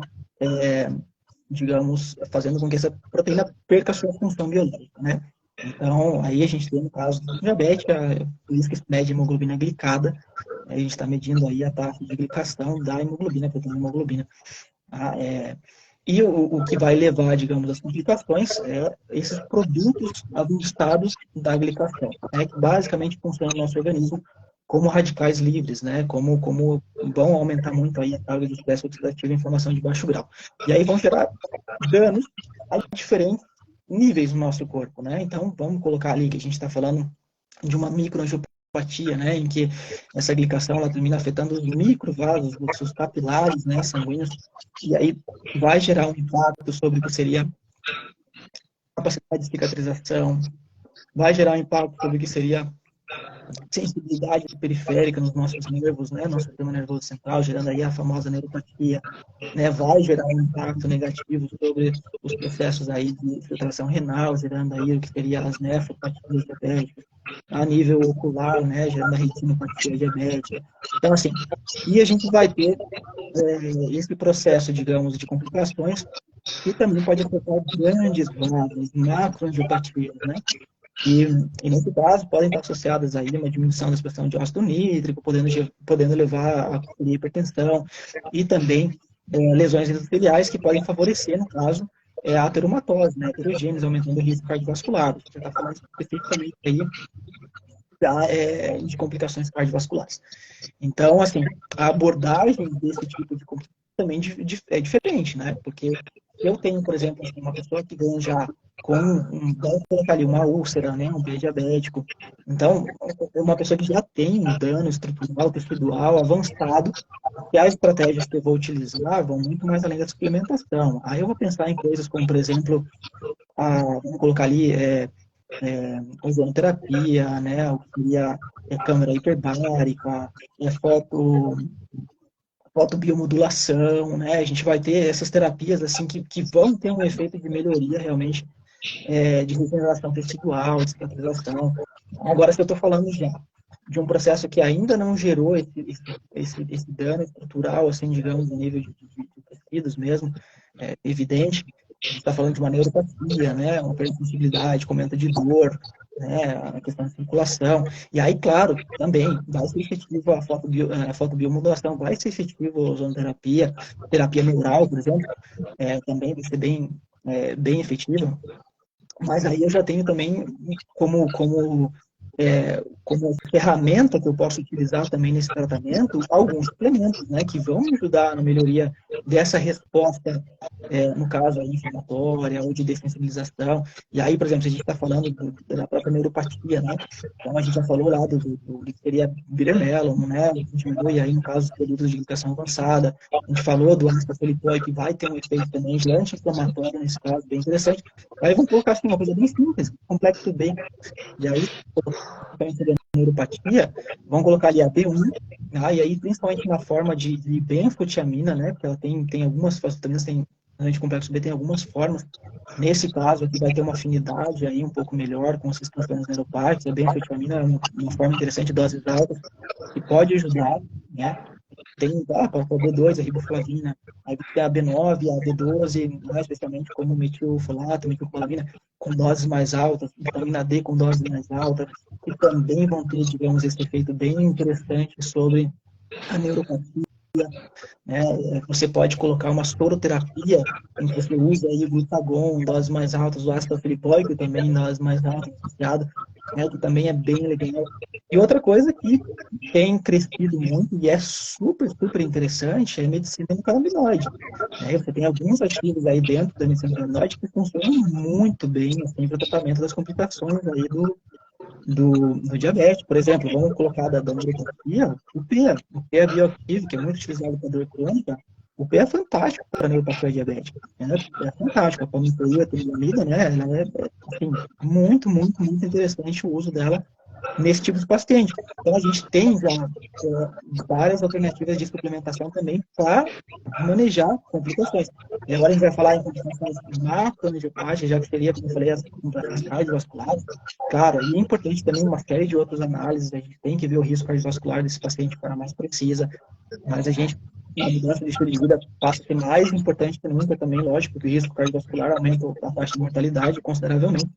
digamos, fazendo com que essa proteína perca a sua função biológica, né? Então, aí a gente tem, no caso do diabética, por isso que se mede hemoglobina glicada, a gente está medindo aí a taxa de glicação da hemoglobina, proteína hemoglobina. Tá? E o que vai levar, digamos, as complicações é esses produtos ajustados da glicação, né, que basicamente funcionam no nosso organismo como radicais livres, né, como vão aumentar muito aí a carga de estresse oxidativo e inflamação de baixo grau. E aí vão gerar danos a diferentes níveis no nosso corpo, né? Então, vamos colocar ali que a gente está falando de uma microangiopatia, né, em que essa glicação ela termina afetando os microvasos, os capilares, né, sanguíneos, e aí vai gerar um impacto sobre o que seria a capacidade de cicatrização, vai gerar um impacto sobre o que seria sensibilidade periférica nos nossos nervos, né, nosso sistema nervoso central, gerando aí a famosa neuropatia, né, vai gerar um impacto negativo sobre os processos aí de filtração renal, gerando aí o que seria as nefropatias diabéticas, a nível ocular, né, gerando a retinopatia diabética. Então, assim, e a gente vai ter esse processo, digamos, de complicações que também pode afetar grandes vasos, macroangiopatias, né? E nesse caso, podem estar associadas aí uma diminuição da expressão de ácido nítrico, podendo levar a hipertensão, e também lesões endoteliais que podem favorecer, no caso, a ateromatose, né, heterogêneos, aumentando o risco cardiovascular. A gente está falando especificamente aí de complicações cardiovasculares. Então, assim, a abordagem desse tipo de complicação também é diferente, né? Porque eu tenho, por exemplo, assim, uma pessoa que vem já com vamos colocar ali, uma úlcera, né, um pé diabético. Então, uma pessoa que já tem um dano estrutural, tecidual avançado, e as estratégias que eu vou utilizar vão muito mais além da suplementação. Aí eu vou pensar em coisas como, por exemplo, vamos colocar ali, ozonoterapia, né, o que seria câmera hiperbárica, fotobiomodulação, né, a gente vai ter essas terapias assim que vão ter um efeito de melhoria realmente de regeneração tecidual, de cicatrização. Agora, se eu estou falando já de um processo que ainda não gerou esse dano estrutural, assim, digamos, no nível de tecidos mesmo, evidente, a gente está falando de uma neuropatia, né, uma perda de sensibilidade, com aumento de dor, né, a questão de circulação. E aí, claro, também vai ser efetivo a fotobiomodulação, vai ser efetivo a ozonoterapia, terapia neural, por exemplo, também vai ser bem efetiva. Mas aí eu já tenho também como como ferramenta que eu posso utilizar também nesse tratamento, alguns suplementos, né, que vão me ajudar na melhoria dessa resposta, no caso aí, inflamatória ou de dessensibilização. E aí, por exemplo, se a gente está falando da própria neuropatia, né, então a gente já falou lá do que seria Biremellum, né, que diminui aí, no caso, os produtos de glicose avançada. A gente falou do ácido folipoico, que vai ter um efeito também de anti-inflamatório nesse caso, bem interessante. Aí vamos colocar assim, uma coisa bem simples, complexo B. E aí, para neuropatia, vamos colocar ali a B1, e aí principalmente na forma de benfotiamina, né, porque ela tem algumas vitaminas, tem anticomplexo B tem algumas formas. Nesse caso aqui vai ter uma afinidade aí um pouco melhor com os sistemas neuropáticos. A benfotiamina é uma forma interessante de doses altas que pode ajudar, né? Tem a B2, a riboflavina, aí tem a B9, a B12, mais especialmente como metilfolato, metilcolamina, com doses mais altas, vitamina D com doses mais altas, que também vão ter, digamos, esse efeito bem interessante sobre a neuropatia. Né? Você pode colocar uma soroterapia em que você usa aí o glutagon, doses mais altas, o ácido filipoico também em doses mais altas associado, né? Que também é bem legal. E outra coisa que tem crescido muito e é super, super interessante é a medicina endocannabinoide. Né? Você tem alguns ativos aí dentro da medicina endocannabinoide que funcionam muito bem assim, para o tratamento das complicações aí do diabetes, por exemplo, vamos colocar da neuropatia, o P é bioativo, que é muito utilizado para dor crônica, o P é fantástico para neuropatia diabética, né? É fantástico, a palmitoína, a trilamida, né? Ela assim, muito, muito, muito interessante o uso dela nesse tipo de paciente. Então, a gente tem já várias alternativas de suplementação também para manejar complicações. E agora a gente vai falar em complicações macroangiopáticas, já que seria, como eu falei, as complicações cardiovasculares. Claro, e é importante também uma série de outras análises, a gente tem que ver o risco cardiovascular desse paciente de forma mais precisa, mas a gente, na mudança de estilo de vida, passa a ser mais importante que nunca também, lógico, porque o risco cardiovascular aumenta a taxa de mortalidade consideravelmente.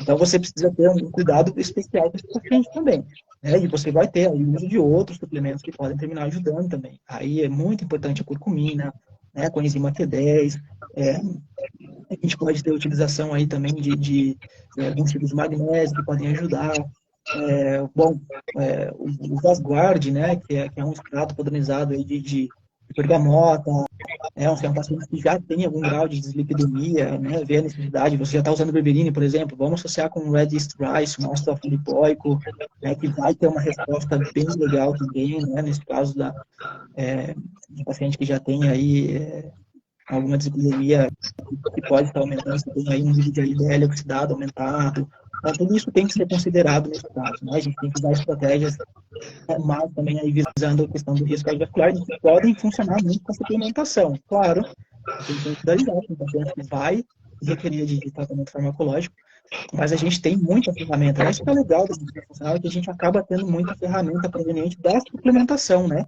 Então, você precisa ter um cuidado especial com esse paciente também. Né? E você vai ter aí o uso de outros suplementos que podem terminar ajudando também. Aí é muito importante a curcumina, né, com a enzima Q10. A gente pode ter utilização aí também de alguns tipos de magnésio que podem ajudar. O Vasguard, né, que é um extrato padronizado aí de bergamota, um paciente que já tem algum grau de dislipidemia, né, vê a necessidade, você já está usando berberine, por exemplo, vamos associar com o Red Yeast Rice, um ácido filipoico, né, que vai ter uma resposta bem legal também, né, nesse caso de paciente que já tem aí alguma dislipidemia que pode estar aumentando, você tem aí um nível de LDL oxidado aumentado. Então, tudo isso tem que ser considerado nesse caso, né? A gente tem que usar estratégias mais também aí visando a questão do risco cardiovascular, que podem funcionar muito com a suplementação. Claro, tem que dar idade, um paciente que vai requerer de tratamento farmacológico, mas a gente tem muita ferramenta. Isso que é legal da medicina funcional, é que a gente acaba tendo muita ferramenta proveniente da suplementação, né?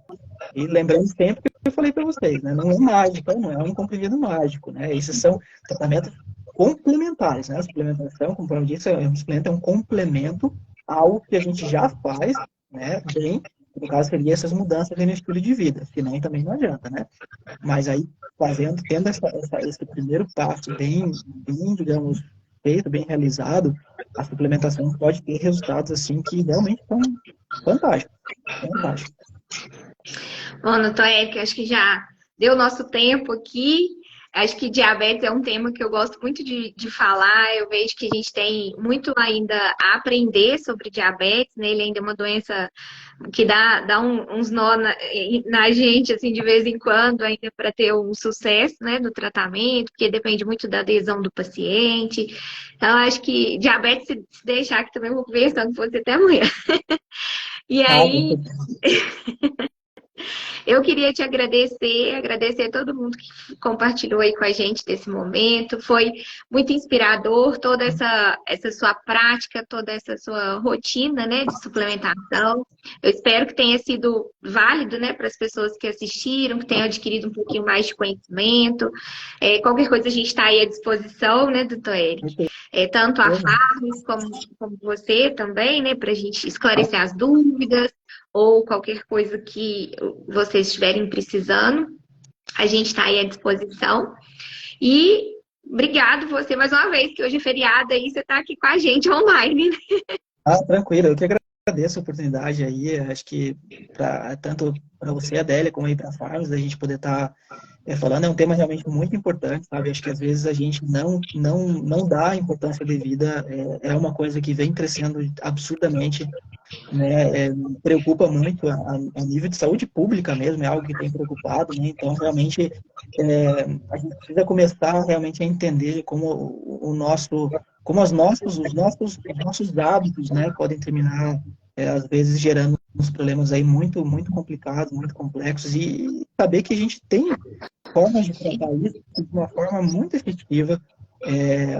E lembrando sempre que eu falei para vocês, né? Não é mágica, não é um comprimido mágico, né? Esses são tratamentos complementares, né? A suplementação, como eu disse, é um complemento ao que a gente já faz, né? Bem, no caso, seria essas mudanças no estilo de vida, senão também não adianta, né? Mas aí, tendo esse primeiro passo bem, digamos, feito, bem realizado, a suplementação pode ter resultados, assim, que realmente são fantásticos. Fantásticos. Bom, doutor Érico, acho que já deu nosso tempo aqui. Acho que diabetes é um tema que eu gosto muito de falar. Eu vejo que a gente tem muito ainda a aprender sobre diabetes, né? Ele ainda é uma doença que dá uns nó na gente, assim, de vez em quando, ainda para ter um sucesso, né, do tratamento, porque depende muito da adesão do paciente. Então, acho que diabetes, se deixar, que também vou conversando com você até amanhã. E aí... Eu queria te agradecer a todo mundo que compartilhou aí com a gente desse momento. Foi muito inspirador toda essa sua prática, toda essa sua rotina, né, de suplementação. Eu espero que tenha sido válido, né, para as pessoas que assistiram, que tenham adquirido um pouquinho mais de conhecimento. Qualquer coisa a gente está aí à disposição, né, doutor Eric? Tanto a Farms como você também, né, para a gente esclarecer as dúvidas ou qualquer coisa que vocês estiverem precisando, a gente está aí à disposição. E obrigado você mais uma vez, que hoje é feriado aí, você está aqui com a gente online. Tranquilo, eu que agradeço. agradeço a oportunidade aí, acho que tanto para você, Adélia, como aí para a Farms, a gente poder estar falando, é um tema realmente muito importante, sabe? Acho que às vezes a gente não dá a importância devida, é uma coisa que vem crescendo absurdamente, né? Preocupa muito a nível de saúde pública mesmo, é algo que tem preocupado, né? Então, realmente, a gente precisa começar realmente a entender como como os nossos hábitos, né, podem terminar, às vezes, gerando uns problemas aí muito, muito complicados, muito complexos, e saber que a gente tem formas de tratar isso de uma forma muito efetiva,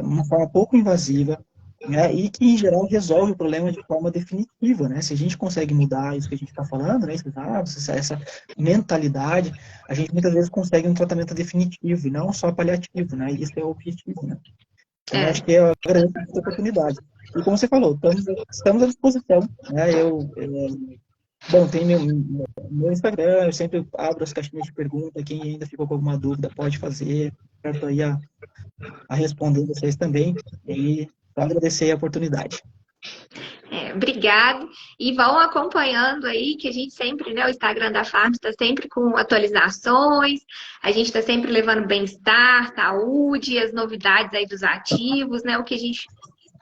uma forma pouco invasiva, né, e que, em geral, resolve o problema de forma definitiva, né? Se a gente consegue mudar isso que a gente está falando, né, esses hábitos, essa mentalidade, a gente muitas vezes consegue um tratamento definitivo e não só paliativo, né? Isso é o objetivo, né? Então, acho que eu agradeço essa oportunidade. E como você falou, estamos à disposição, né? Bom, tem meu Instagram, eu sempre abro as caixinhas de pergunta, quem ainda ficou com alguma dúvida pode fazer, certo aí a responder vocês também, e só agradecer a oportunidade. Obrigado. E vão acompanhando aí, que a gente sempre, né, o Instagram da Farm está sempre com atualizações, a gente está sempre levando bem-estar, saúde, as novidades aí dos ativos, né, o que a gente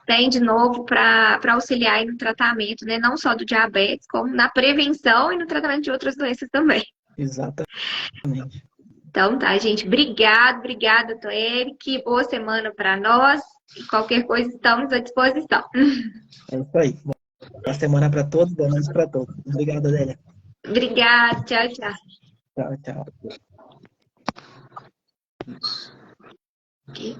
tem de novo para auxiliar aí no tratamento, né, não só do diabetes, como na prevenção e no tratamento de outras doenças também. Exatamente. Então tá, gente. Obrigada, Toeric. Boa semana para nós. E qualquer coisa, estamos à disposição. É isso aí. Boa semana para todos, boa noite para todos. Obrigado, Adélia. Obrigada. Tchau, tchau. Tchau, tchau. Aqui.